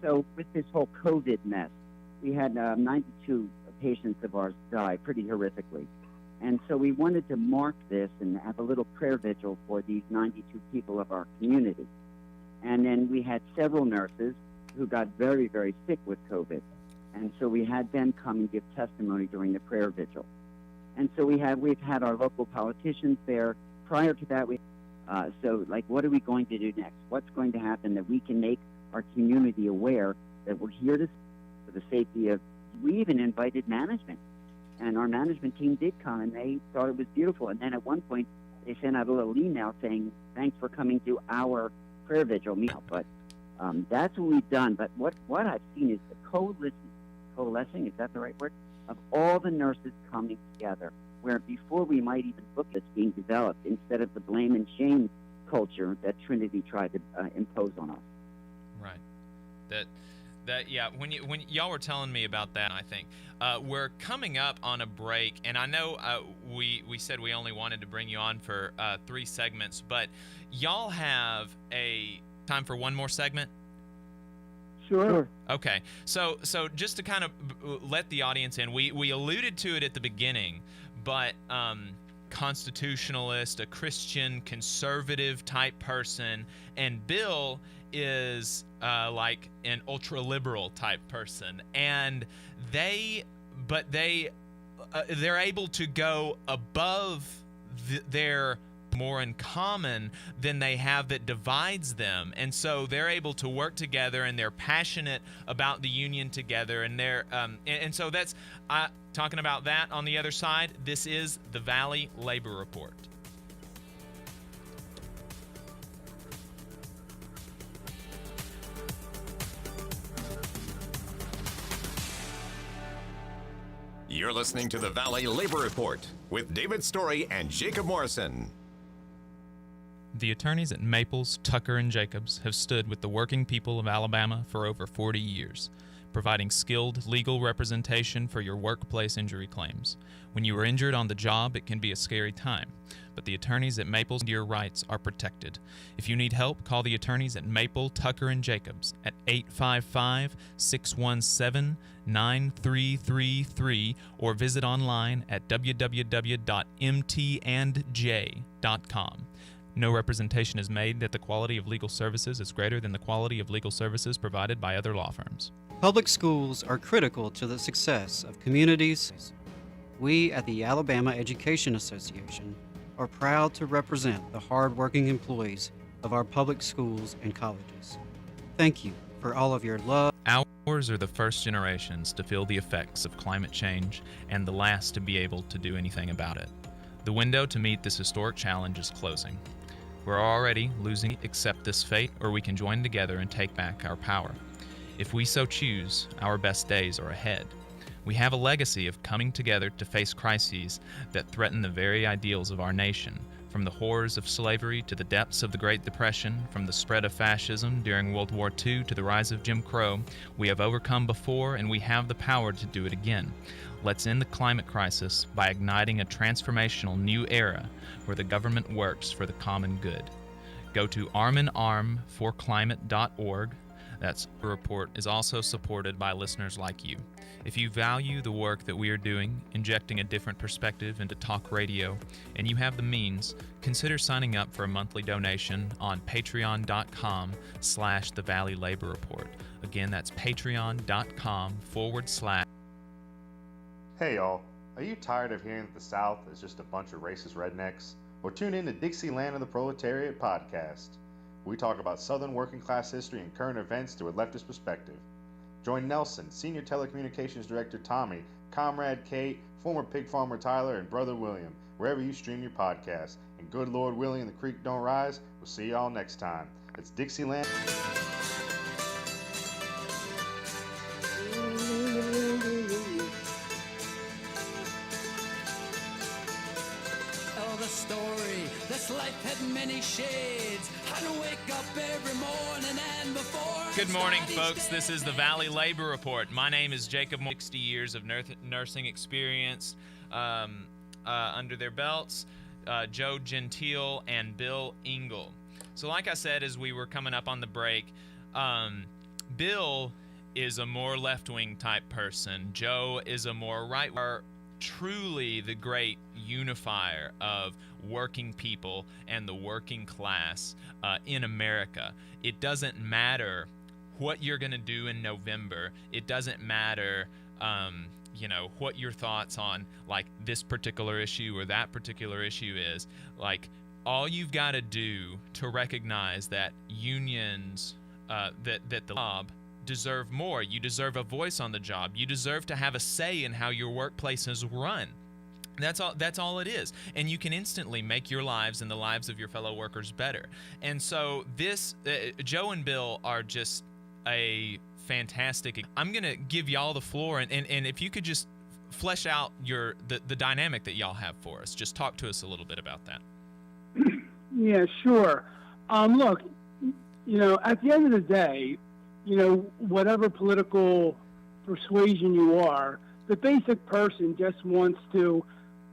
So with this whole COVID mess, we had 92 patients of ours die pretty horrifically. And so we wanted to mark this and have a little prayer vigil for these 92 people of our community. And then we had several nurses who got very, very sick with COVID. And so we had them come and give testimony during the prayer vigil. And so we've had our local politicians there. Prior to that, what are we going to do next? What's going to happen that we can make our community aware that we're here for the safety of, we even invited management. And our management team did come, and they thought it was beautiful. And then at one point, they sent out a little email saying, thanks for coming to our prayer vigil meeting. But that's what we've done. But what I've seen is the coalescing, is that the right word, of all the nurses coming together, where before we might even look at being developed, instead of the blame and shame culture that Trinity tried to impose on us. Right. Yeah, when y'all were telling me about that, I think we're coming up on a break, and I know we said we only wanted to bring you on for 3 segments, but y'all have a time for one more segment? Sure. Okay, so just to kind of let the audience in, we alluded to it at the beginning, but constitutionalist, a Christian conservative type person, and Bill is like an ultra liberal type person, and they're able to go above their more in common than they have that divides them. And so they're able to work together, and they're passionate about the union together. And they're and so that's talking about that on the other side. This is the Valley Labor Report. You're listening to the Valley Labor Report with David Story and Jacob Morrison. The attorneys at Maples, Tucker, and Jacobs have stood with the working people of Alabama for over 40 years, providing skilled legal representation for your workplace injury claims. When you are injured on the job, it can be a scary time, but the attorneys at Maples and your rights are protected. If you need help, call the attorneys at Maple, Tucker, and Jacobs at 855-617-9333 or visit online at www.mtandj.com. No representation is made that the quality of legal services is greater than the quality of legal services provided by other law firms. Public schools are critical to the success of communities. We at the Alabama Education Association are proud to represent the hard-working employees of our public schools and colleges. Thank you for all of your love. Ours are the first generations to feel the effects of climate change and the last to be able to do anything about it. The window to meet this historic challenge is closing. We're already losing. Accept this fate, or we can join together and take back our power. If we so choose, our best days are ahead. We have a legacy of coming together to face crises that threaten the very ideals of our nation, from the horrors of slavery to the depths of the Great Depression, from the spread of fascism during World War II to the rise of Jim Crow. We have overcome before, and we have the power to do it again. Let's end the climate crisis by igniting a transformational new era where the government works for the common good. Go to arminarmforclimate.org. That report is also supported by listeners like you. If you value the work that we are doing, injecting a different perspective into talk radio, and you have the means, consider signing up for a monthly donation on patreon.com/The Valley Labor Report. Again, that's patreon.com/. Hey y'all, are you tired of hearing that the South is just a bunch of racist rednecks? Well, tune in to Dixieland of the Proletariat podcast. We talk about Southern working class history and current events through a leftist perspective. Join Nelson, Senior Telecommunications Director Tommy, Comrade Kate, former pig farmer Tyler, and Brother William, wherever you stream your podcast. And good Lord willing and the creek don't rise, we'll see y'all next time. It's Dixieland. This life had many shades. I'd wake up every morning and before. Good morning, folks. This is the Valley Labor Report. My name is Jacob. 60 years of nursing experience under their belts. Joe Gentile and Bill Engel. So like I said, as we were coming up on the break, Bill is a more left-wing type person. Joe is a more right-wing. Truly the great unifier of working people and the working class in America. It doesn't matter what you're going to do in November. It doesn't matter, what your thoughts on like this particular issue or that particular issue is. Like, all you've got to do to recognize that unions, that the job deserve more. You deserve a voice on the job. You deserve to have a say in how your workplace is run. That's all it is. And you can instantly make your lives and the lives of your fellow workers better. And so this, Joe and Bill are just a fantastic. I'm going to give y'all the floor. And if you could just flesh out the dynamic that y'all have for us. Just talk to us a little bit about that. Yeah, sure. Look, at the end of the day, whatever political persuasion you are, the basic person just wants to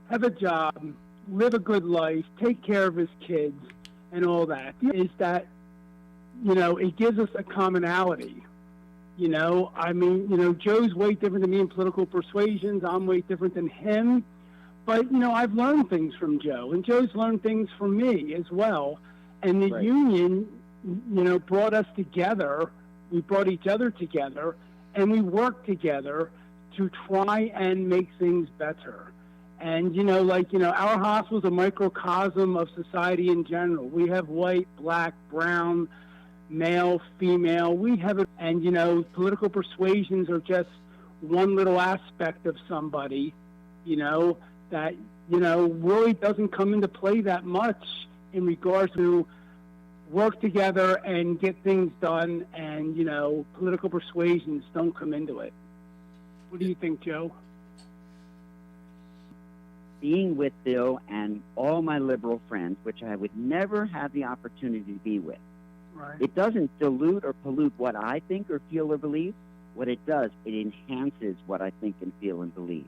have a job, live a good life, take care of his kids, and all that. Is that, it gives us a commonality. Joe's way different than me in political persuasions. I'm way different than him. But, I've learned things from Joe, and Joe's learned things from me as well. And the union, brought us together. We brought each other together, and we worked together to try and make things better. And, our hospital's a microcosm of society in general. We have white, black, brown, male, female. Political persuasions are just one little aspect of somebody, that, really doesn't come into play that much in regards to work together and get things done, and, political persuasions don't come into it. What do you think, Joe? Being with Bill and all my liberal friends, which I would never have the opportunity to be with, Right. it doesn't dilute or pollute what I think or feel or believe. What it does, it enhances what I think and feel and believe.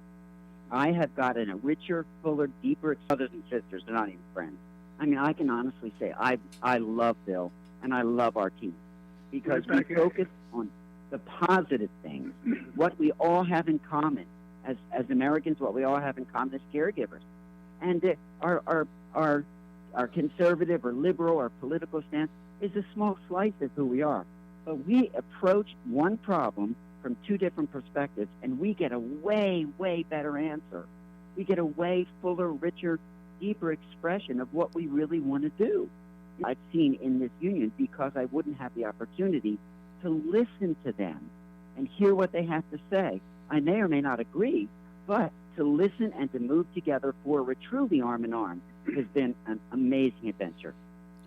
I have gotten a richer, fuller, deeper brothers and sisters. They're not even friends. I mean, I can honestly say I love Bill and I love our team because we focus on the positive things, what we all have in common as Americans, what we all have in common as caregivers, and our conservative or liberal or political stance is a small slice of who we are. But we approach one problem from two different perspectives, and we get a way, way better answer. We get a way fuller, richer, deeper expression of what we really want to do. I've seen in this union, because I wouldn't have the opportunity to listen to them and hear what they have to say. I may or may not agree, but to listen and to move together forward truly arm in arm has been an amazing adventure.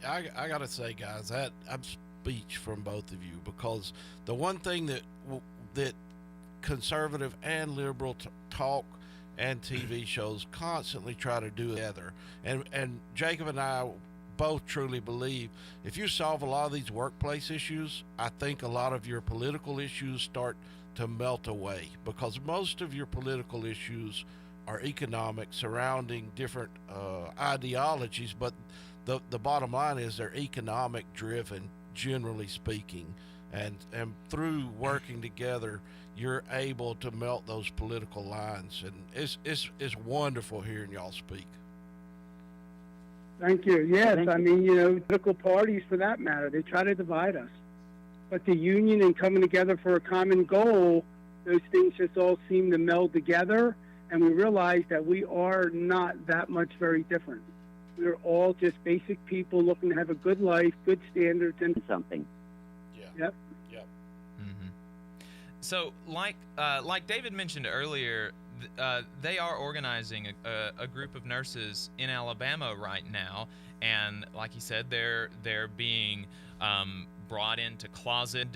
I got to say, guys, I'm speech from both of you, because the one thing that conservative and liberal talk and TV shows constantly try to do together, and Jacob and I both truly believe if you solve a lot of these workplace issues, I think a lot of your political issues start to melt away, because most of your political issues are economic, surrounding different ideologies, but the bottom line is they're economic driven, generally speaking, and through working together you're able to melt those political lines, and it's wonderful hearing y'all speak. Thank you. Yes, I mean, political parties, for that matter, they try to divide us. But the union and coming together for a common goal, those things just all seem to meld together, and we realize that we are not that much very different. We're all just basic people looking to have a good life, good standards, and something. Yeah. Yep. Yep. Mm-hmm. So, like David mentioned earlier, they are organizing a group of nurses in Alabama right now, and like he said, they're being brought into closet,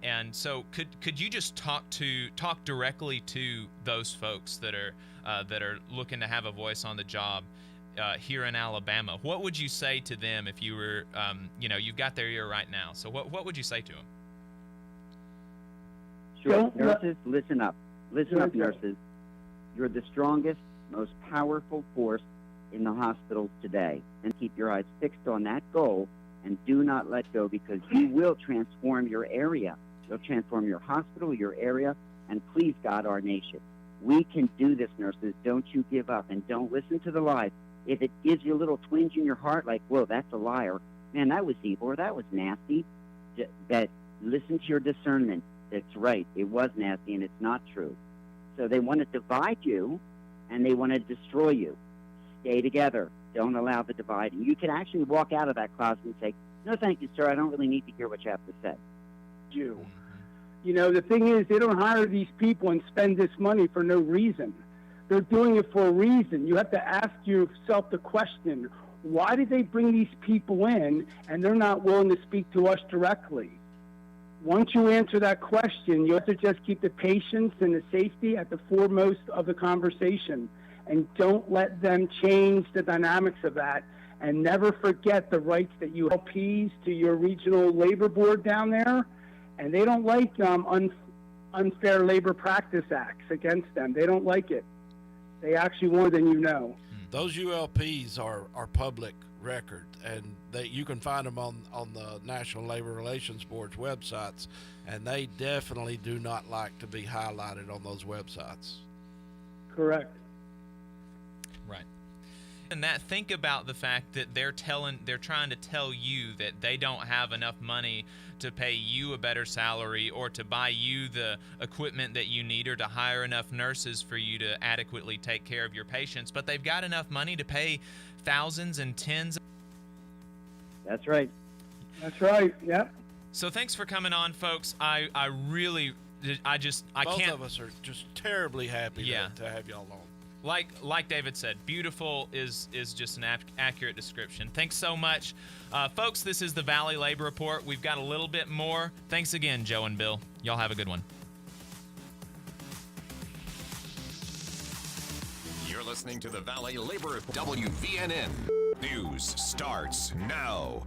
and so could you just talk directly to those folks that are looking to have a voice on the job here in Alabama? What would you say to them if you were you've got their ear right now? So what would you say to them? Sure. Nurses, listen up. Listen up, nurses. You're the strongest, most powerful force in the hospitals today. And keep your eyes fixed on that goal and do not let go, because you will transform your area. You'll transform your hospital, your area, and please God, our nation. We can do this, nurses. Don't you give up, and don't listen to the lies. If it gives you a little twinge in your heart, like, whoa, that's a liar. Man, that was evil, or that was nasty. That listen to your discernment. That's right. It was nasty, and it's not true. So they want to divide you, and they want to destroy you. Stay together. Don't allow the divide. And you can actually walk out of that closet and say, no, thank you, sir. I don't really need to hear what you have to say. The thing is, they don't hire these people and spend this money for no reason. They're doing it for a reason. You have to ask yourself the question, why did they bring these people in and they're not willing to speak to us directly? Once you answer that question, you have to just keep the patients and the safety at the foremost of the conversation, and don't let them change the dynamics of that. And never forget the rights that you LPs to your regional labor board down there, and they don't like unfair labor practice acts against them. They don't like it. They actually more than you know. Those ULPs are public record, and you can find them on the National Labor Relations Board's websites, and they definitely do not like to be highlighted on those websites. Correct. Right. And that, think about the fact that they're trying to tell you that they don't have enough money to pay you a better salary or to buy you the equipment that you need or to hire enough nurses for you to adequately take care of your patients, but they've got enough money to pay thousands and tens. That's right. That's right. Yep. So thanks for coming on, folks. I Both can't. of us are just terribly happy Yeah. to have y'all on. Like David said, beautiful is just an accurate description. Thanks so much. Folks, this is the Valley Labor Report. We've got a little bit more. Thanks again, Joe and Bill. Y'all have a good one. You're listening to the Valley Labor Report. WVNN. News starts now.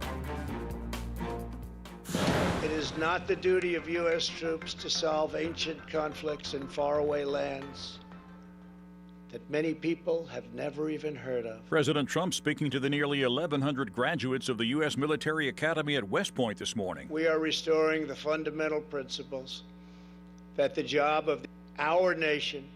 It is not the duty of U.S. troops to solve ancient conflicts in faraway lands that many people have never even heard of. President Trump speaking to the nearly 1,100 graduates of the U.S. Military Academy at West Point this morning. We are restoring the fundamental principles that the job of our nation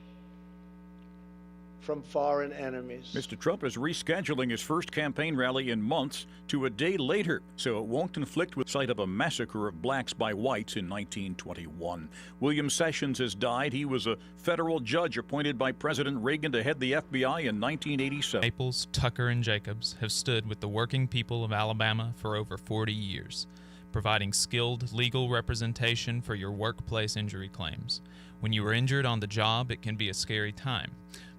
from foreign enemies. Mr. Trump is rescheduling his first campaign rally in months to a day later, so it won't conflict with the site of a massacre of blacks by whites in 1921. William Sessions has died. He was a federal judge appointed by President Reagan to head the FBI in 1987. Maples, Tucker, and Jacobs have stood with the working people of Alabama for over 40 years, providing skilled legal representation for your workplace injury claims. When you are injured on the job, it can be a scary time,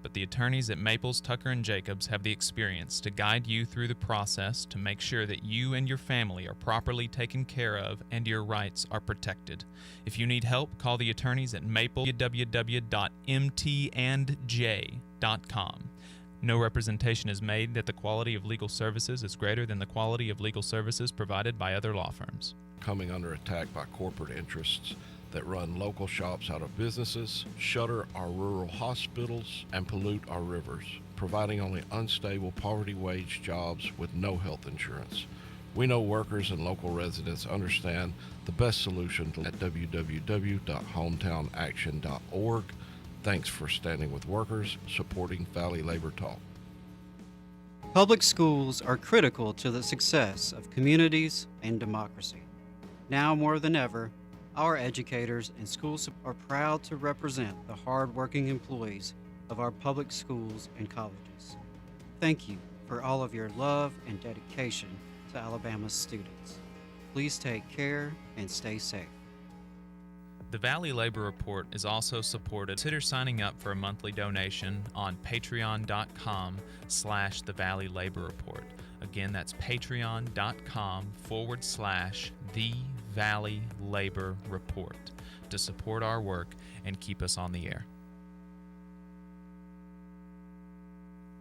but the attorneys at Maples, Tucker, and Jacobs have the experience to guide you through the process to make sure that you and your family are properly taken care of and your rights are protected. If you need help, call the attorneys at Maples, www.mtandj.com. No representation is made that the quality of legal services is greater than the quality of legal services provided by other law firms. Coming under attack by corporate interests that run local shops out of businesses, shutter our rural hospitals, and pollute our rivers, providing only unstable poverty-wage jobs with no health insurance. We know workers and local residents understand the best solution at www.hometownaction.org. Thanks for standing with workers, supporting Valley Labor Talk. Public schools are critical to the success of communities and democracy. Now more than ever, our educators and schools are proud to represent the hard-working employees of our public schools and colleges. Thank you for all of your love and dedication to Alabama's students. Please take care and stay safe. The Valley Labor Report is also supported. Consider signing up for a monthly donation on patreon.com/The Valley Labor Report. Again, that's patreon.com/The Valley Labor Report to support our work and keep us on the air.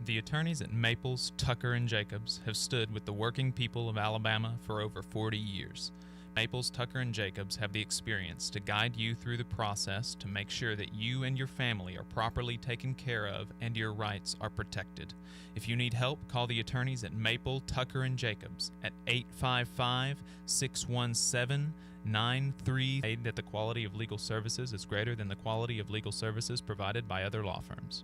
The attorneys at Maples, Tucker, and Jacobs have stood with the working people of Alabama for over 40 years. Maples, Tucker, and Jacobs have the experience to guide you through the process to make sure that you and your family are properly taken care of and your rights are protected. If you need help, call the attorneys at Maple, Tucker, and Jacobs at 855-617-9388. That the quality of legal services is greater than the quality of legal services provided by other law firms.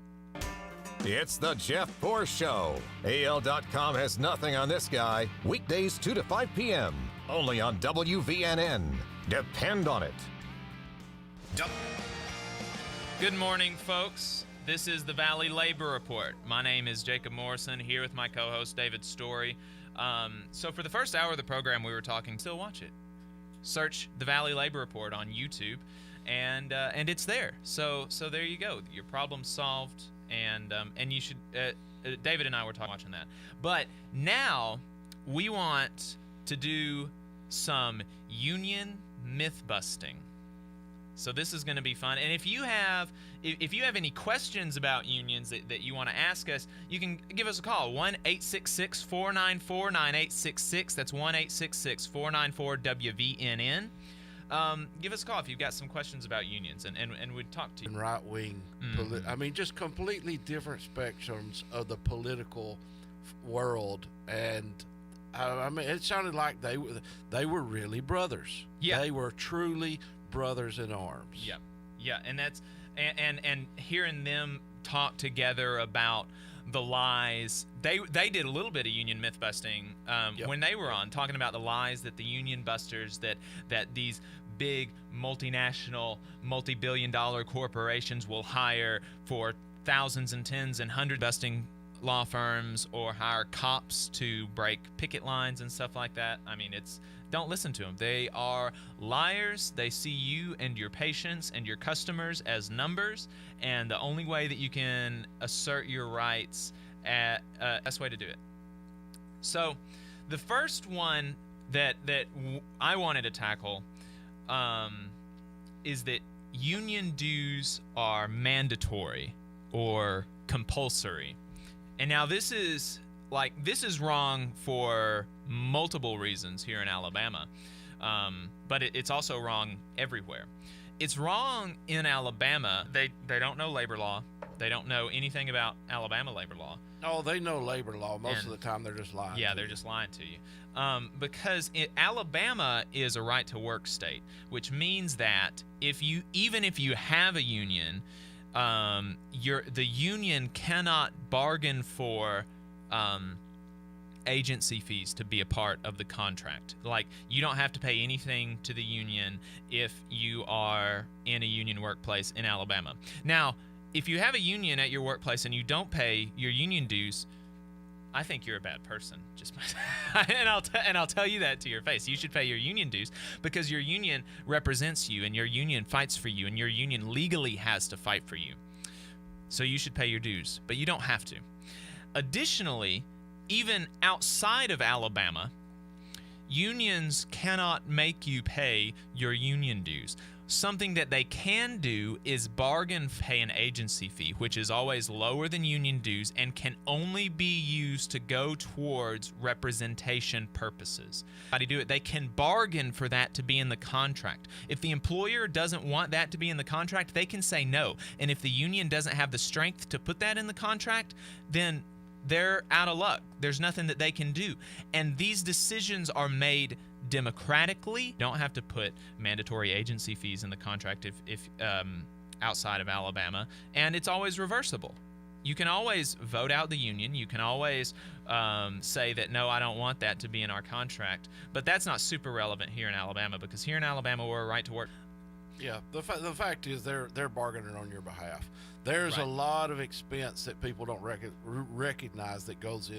It's the Jeff Poor Show. AL.com has nothing on this guy. Weekdays 2 to 5 p.m. Only on WVNN. Depend on it. Good morning, folks. This is the Valley Labor Report. My name is Jacob Morrison, here with my co-host David Story. So for the first hour of the program, we were talking. Still watch it. Search the Valley Labor Report on YouTube, and it's there. So there you go. Your problem's solved. And you should, David and I were watching that. But now we want to do some union myth busting. So this is going to be fun. And if you have any questions about unions that you want to ask us, you can give us a call, 1-866-494-9866. That's 1-866-494-WVNN. Give us a call if you've got some questions about unions, and we'd talk to you. And right-wing, I mean, just completely different spectrums of the political world, and I mean, it sounded like they were really brothers. Yeah, they were truly brothers in arms. Yeah, and that's and hearing them talk together about the lies. They did a little bit of union myth busting when they were on, talking about the lies that the union busters, that these big multinational, multi-billion-dollar corporations will hire for thousands and tens and hundred busting law firms, or hire cops to break picket lines and stuff like that. I mean, don't listen to them. They are liars. They see you and your patients and your customers as numbers, and the only way that you can assert your rights, best way to do it. So the first one that I wanted to tackle is that union dues are mandatory or compulsory. And now this is wrong for multiple reasons here in Alabama, but it's also wrong everywhere. It's wrong in Alabama. They don't know labor law. They don't know anything about Alabama labor law. Oh, they know labor law. Most of the time they're just lying. Yeah, they're just lying to you. Because Alabama is a right-to-work state, which means that even if you have a union, the union cannot bargain for agency fees to be a part of the contract. Like, you don't have to pay anything to the union if you are in a union workplace in Alabama. Now, if you have a union at your workplace and you don't pay your union dues, I think you're a bad person. And I'll tell you that to your face. You should pay your union dues, because your union represents you, and your union fights for you, and your union legally has to fight for you. So you should pay your dues, but you don't have to. Additionally, even outside of Alabama, unions cannot make you pay your union dues. Something that they can do is bargain pay an agency fee, which is always lower than union dues and can only be used to go towards representation purposes. How do you do it? They can bargain for that to be in the contract. If the employer doesn't want that to be in the contract, they can say no. And if the union doesn't have the strength to put that in the contract, then they're out of luck. There's nothing that they can do. And these decisions are made democratically. Don't have to put mandatory agency fees in the contract if outside of Alabama, and it's always reversible. You can always vote out the union. You can always say that, no, I don't want that to be in our contract. But that's not super relevant here in Alabama, because here in Alabama we're a right to work. Yeah, the fact is they're bargaining on your behalf. There's a lot of expense that people don't recognize that goes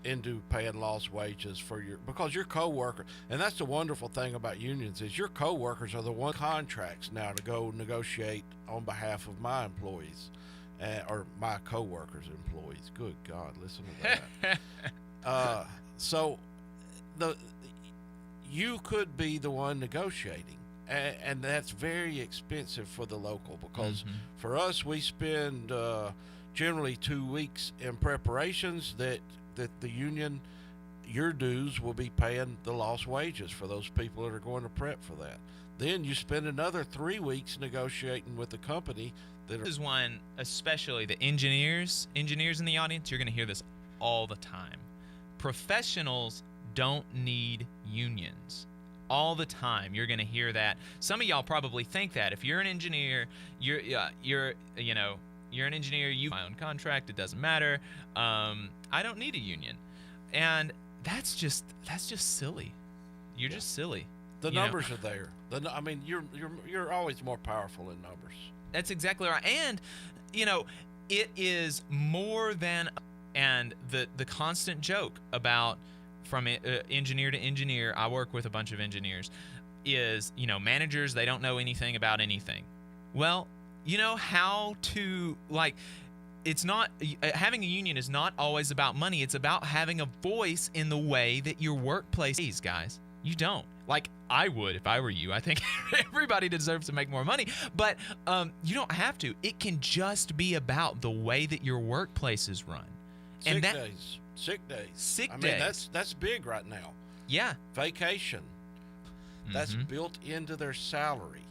into paying lost wages because your coworker, and that's the wonderful thing about unions, is your coworkers are the one contracts now to go negotiate on behalf of my employees, or my coworkers' employees. Good God, listen to that. So you could be the one negotiating, and that's very expensive for the local, because for us, we spend generally 2 weeks in preparations that the union, your dues will be paying the lost wages for those people that are going to prep for that. Then you spend another 3 weeks negotiating with the company. This is one, especially the engineers in the audience, you're going to hear this all the time. Professionals don't need unions. All the time you're going to hear that. Some of y'all probably think that. If you're an engineer, you're an engineer, you have my own contract, it doesn't matter. I don't need a union. And that's just silly. You're just silly. The numbers are there. You're always more powerful in numbers. That's exactly right. And it is more than, and the constant joke about from engineer to engineer, I work with a bunch of engineers, is, managers, they don't know anything about anything. Well, you know how to, it's not, having a union is not always about money. It's about having a voice in the way that your workplace is, guys. You don't. I would if I were you. I think everybody deserves to make more money, but you don't have to. It can just be about the way that your workplace is run. Sick days. That's big right now. Yeah. Vacation. That's built into their salary.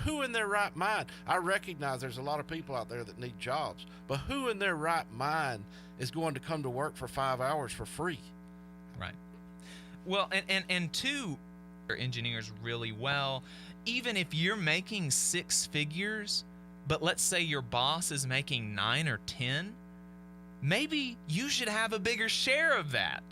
Who in their right mind? I recognize there's a lot of people out there that need jobs, but who in their right mind is going to come to work for 5 hours for free? Right. Well, and two, engineers really well. Even if you're making six figures, but let's say your boss is making 9 or 10, maybe you should have a bigger share of that,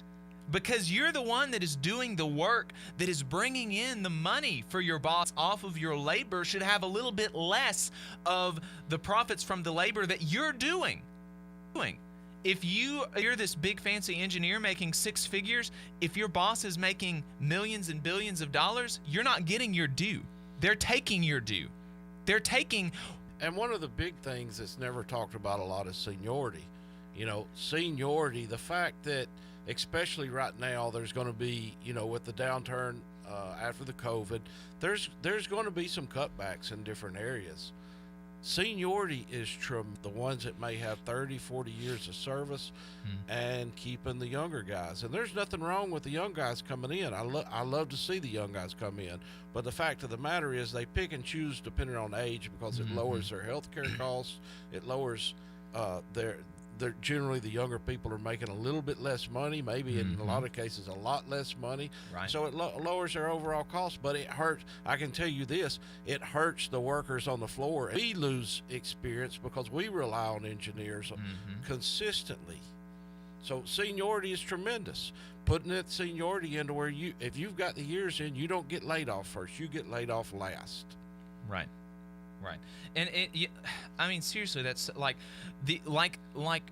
because you're the one that is doing the work that is bringing in the money for your boss off of your labor. Should have a little bit less of the profits from the labor that you're doing. If you're this big fancy engineer making 6 figures, if your boss is making millions and billions of dollars, you're not getting your due. They're taking your due. They're taking. And one of the big things that's never talked about a lot is seniority. You know, seniority, the fact that especially right now, there's going to be, you know, with the downturn after the COVID, there's going to be some cutbacks in different areas. Seniority is the ones that may have 30, 40 years of service and keeping the younger guys. And there's nothing wrong with the young guys coming in. I love to see the young guys come in. But the fact of the matter is they pick and choose depending on age, because it lowers their health care costs. It lowers generally the younger people are making a little bit less money, maybe in a lot of cases a lot less money. Right. So it lowers their overall cost, but it hurts. I can tell you this, it hurts the workers on the floor. We lose experience because we rely on engineers consistently. So seniority is tremendous. Putting that seniority into where if you've got the years in, you don't get laid off first, you get laid off last. Right. And I mean, seriously, that's like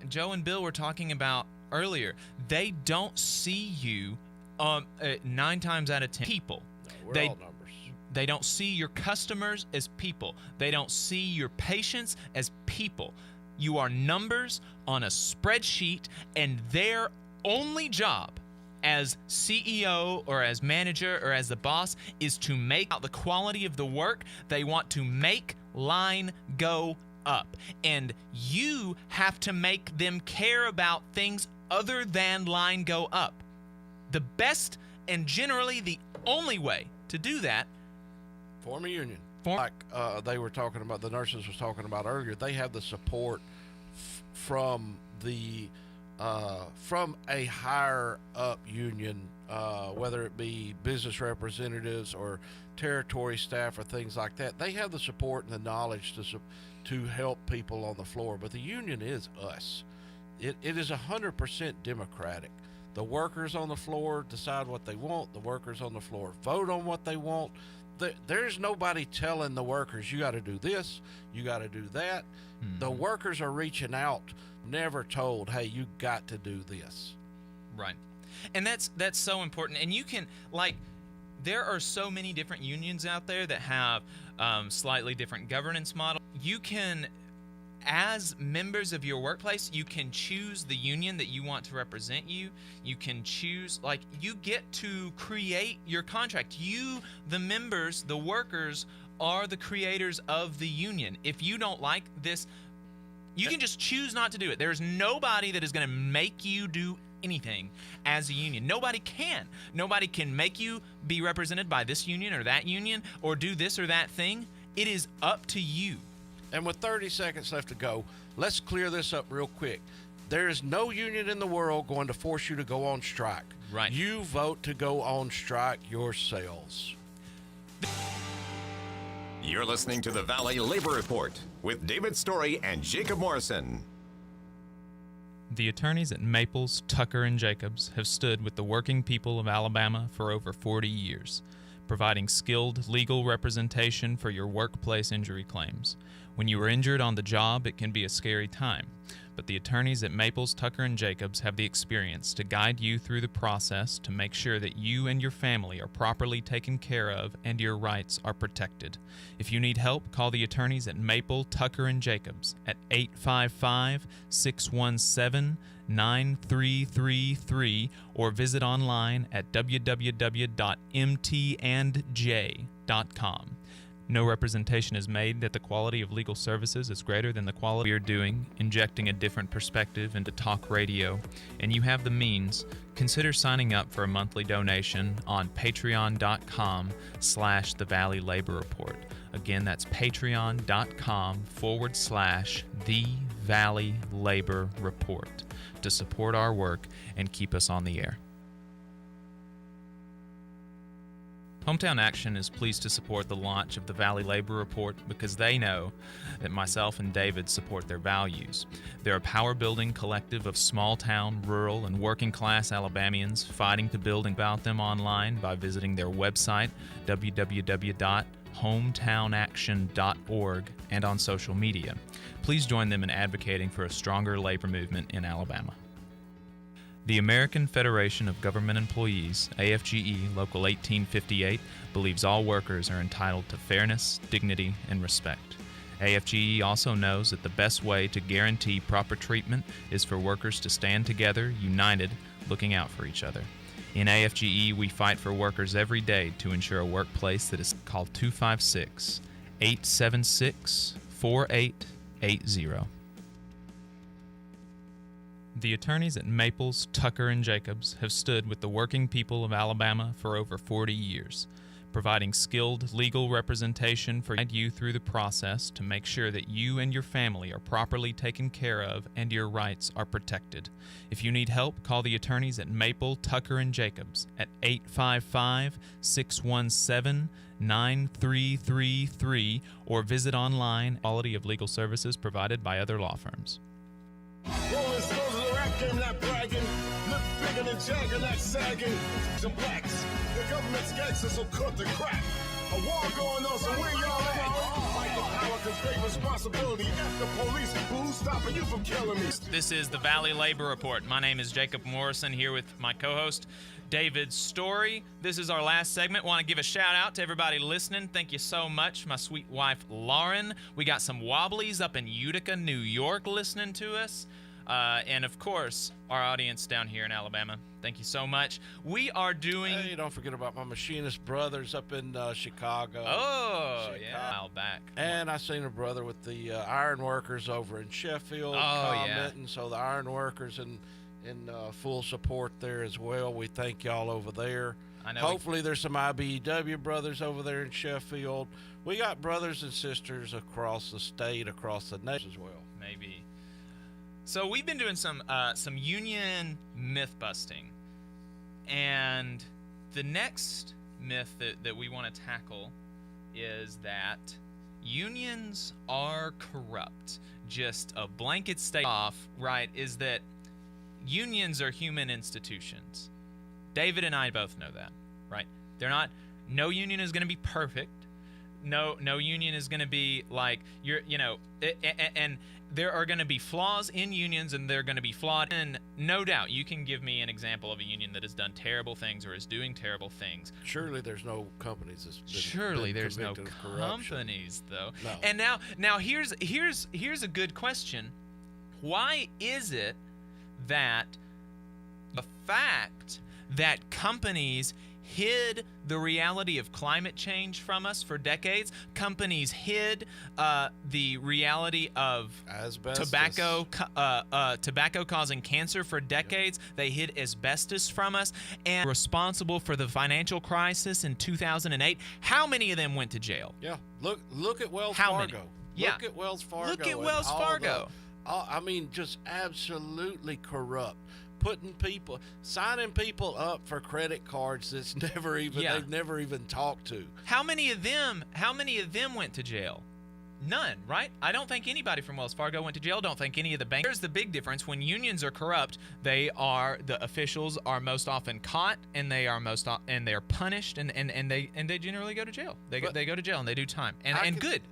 Joe and Bill were talking about earlier. They don't see you 9 times out of 10 people. No, we're all numbers. They don't see your customers as people. They don't see your patients as people. You are numbers on a spreadsheet, and their only job as CEO or as manager or as the boss is to make out the quality of the work. They want to make line go up, and you have to make them care about things other than line go up. The best and generally the only way to do that, form a union. Like they were talking about, the nurses was talking about earlier, they have the support from a higher up union, whether it be business representatives or territory staff or things like that. They have the support and the knowledge to help people on the floor. But the union is us. It is 100% democratic. The workers on the floor decide what they want. The workers on the floor vote on what they want. There's nobody telling the workers, you got to do this, you got to do that. The workers are reaching out, never told, hey, you got to do this. Right. And that's so important. And you can, there are so many different unions out there that have slightly different governance models. You can, as members of your workplace, you can choose the union that you want to represent you. You can choose, you get to create your contract. You, the members, the workers, are the creators of the union. If you don't like this, you can just choose not to do it. There's nobody that is going to make you do anything as a union. Nobody can. Nobody can make you be represented by this union or that union or do this or that thing. It is up to you. And with 30 seconds left to go, let's clear this up real quick. There is no union in the world going to force you to go on strike. Right. You vote to go on strike yourselves. You're listening to the Valley Labor Report with David Story and Jacob Morrison. The attorneys at Maples, Tucker, and Jacobs have stood with the working people of Alabama for over 40 years, providing skilled legal representation for your workplace injury claims. When you are injured on the job, it can be a scary time, but the attorneys at Maples, Tucker, and Jacobs have the experience to guide you through the process to make sure that you and your family are properly taken care of and your rights are protected. If you need help, call the attorneys at Maple, Tucker, and Jacobs at 855-617-9333 or visit online at www.mtandj.com. No representation is made that the quality of legal services is greater than the quality we are doing, injecting a different perspective into talk radio, and you have the means, consider signing up for a monthly donation on patreon.com/The Valley Labor Report. Again, that's patreon.com/The Valley Labor Report to support our work and keep us on the air. Hometown Action is pleased to support the launch of the Valley Labor Report because they know that myself and David support their values. They're a power-building collective of small-town, rural, and working-class Alabamians fighting to build about them online by visiting their website, www.hometownaction.org, and on social media. Please join them in advocating for a stronger labor movement in Alabama. The American Federation of Government Employees, AFGE Local 1858, believes all workers are entitled to fairness, dignity, and respect. AFGE also knows that the best way to guarantee proper treatment is for workers to stand together, united, looking out for each other. In AFGE, we fight for workers every day to ensure a workplace that is called 256-876-4880. The attorneys at Maples, Tucker, and Jacobs have stood with the working people of Alabama for over 40 years, providing skilled legal representation for you through the process to make sure that you and your family are properly taken care of and your rights are protected. If you need help, call the attorneys at Maple, Tucker, and Jacobs at 855-617-9333 or visit online. Quality of legal services provided by other law firms. Rolling stones of the rap game, not bragging. Look bigger than Jagger, not sagging. Some blacks, the government's gangsters, so cut the crap. A war going on, so where y'all at? Fight the power, cause great responsibility. F the police, who's stopping you from killing me? This is the Valley Labor Report. My name is Jacob Morrison, here with my co-host, David Story. This is our last segment. Want to give a shout out to everybody listening. Thank you so much. My sweet wife, Lauren. We got some Wobblies up in Utica, New York listening to us. And of course, our audience down here in Alabama. Thank you so much. We are doing... Hey, don't forget about my machinist brothers up in Chicago. Oh, yeah. A while back. And I seen a brother with the iron workers over in Sheffield commenting. Yeah. So the iron workers in full support there as well. We thank y'all over there. I know. Hopefully there's some IBEW brothers over there in Sheffield. We got brothers and sisters across the state, across the nation as well. Maybe. So we've been doing some union myth busting, and the next myth that we want to tackle is that unions are corrupt. Just a blanket statement off, right, is that unions are human institutions. David and I both know that, right? They're not. No union is going to be perfect. No union is going to be like and there are going to be flaws in unions, and they're going to be flawed. And no doubt, you can give me an example of a union that has done terrible things or is doing terrible things. Surely there's no companies that's been Surely there's no companies, though. No. And now here's a good question. Why is it that the fact that companies hid the reality of climate change from us for decades? Companies hid the reality of asbestos. Tobacco causing cancer for decades. They hid asbestos from us, and responsible for the financial crisis in 2008. How many of them went to jail? Yeah, look at Wells How Fargo. Many? Yeah. Look at Wells Fargo. Look at Wells Fargo. I mean, just absolutely corrupt. Signing people up for credit cards that's they've never even talked to. How many of them went to jail? None, right? I don't think anybody from Wells Fargo went to jail. Don't think any of the bankers. Here's the big difference. When unions are corrupt, the officials are most often caught, and they are punished, and they generally go to jail. They go to jail and they do time. And good,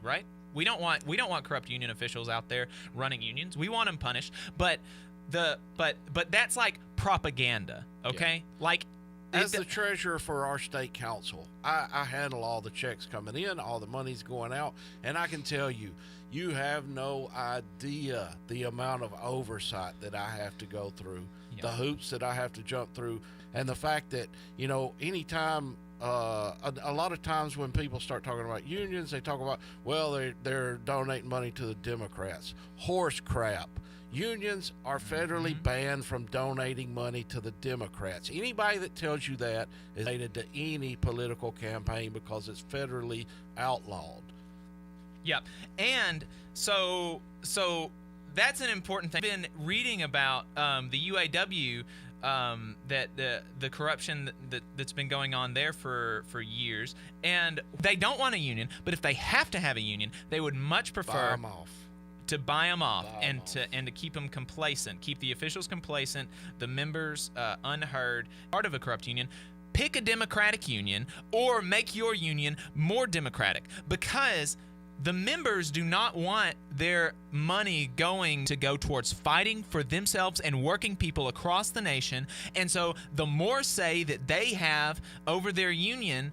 right? We don't want corrupt union officials out there running unions. We want them punished, but that's like propaganda, okay? Yeah. Like, as the treasurer for our state council, I handle all the checks coming in, all the money's going out, and I can tell you, you have no idea the amount of oversight that I have to go through, the hoops that I have to jump through, and the fact that, anytime a lot of times when people start talking about unions, they talk about, well, they're donating money to the Democrats. Horse crap. Unions are federally banned from donating money to the Democrats. Anybody that tells you that is related to any political campaign because it's federally outlawed. Yeah, and so that's an important thing. I've been reading about the UAW that the corruption that's been going on there for years, and they don't want a union. But if they have to have a union, they would much prefer to buy them off and to keep them complacent, keep the officials complacent, the members unheard. Part of a corrupt union. Pick a democratic union or make your union more democratic, because the members do not want their money to go towards fighting for themselves and working people across the nation. And so the more say that they have over their union,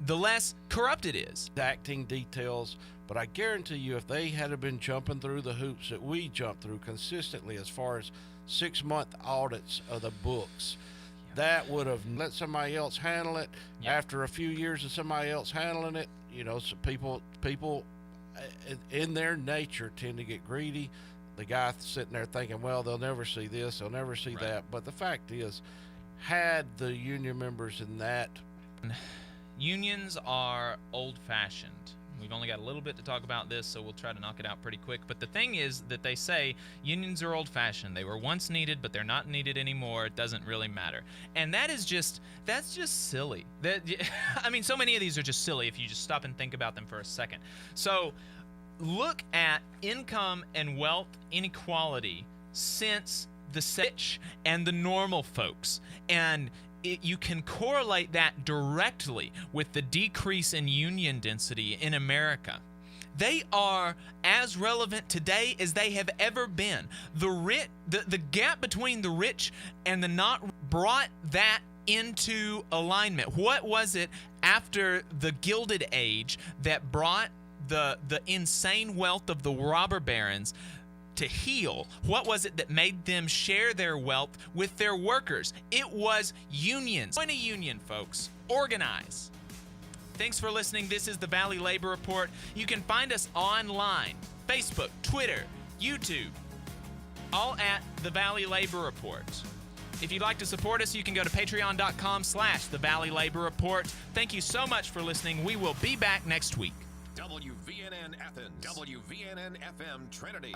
the less corrupt it is. Acting details, but I guarantee you, if they had been jumping through the hoops that we jump through consistently as far as 6-month audits of the books, that would have let somebody else handle it. After a few years of somebody else handling it, so people in their nature tend to get greedy. The guy sitting there thinking, well, they'll never see this, they'll never see that. But the fact is, had the union members in that. Unions are old-fashioned. We've only got a little bit to talk about this, so we'll try to knock it out pretty quick. But the thing is that they say unions are old-fashioned. They were once needed, but they're not needed anymore. It doesn't really matter. And that's just silly. So many of these are just silly if you just stop and think about them for a second. So look at income and wealth inequality since the rich and the normal folks. And you can correlate that directly with the decrease in union density in America. They are as relevant today as they have ever been. The gap between the rich and the not brought that into alignment. What was it after the Gilded Age that brought the insane wealth of the robber barons to heal? What was it that made them share their wealth with their workers? It was unions. Join a union, folks. Organize. Thanks for listening. This is the Valley Labor Report. You can find us online, Facebook, Twitter, YouTube, all at the Valley Labor Report. If you'd like to support us, you can go to patreon.com/the Valley Labor Report. Thank you so much for listening. We will be back next week. WVNN Athens, WVNN FM Trinity.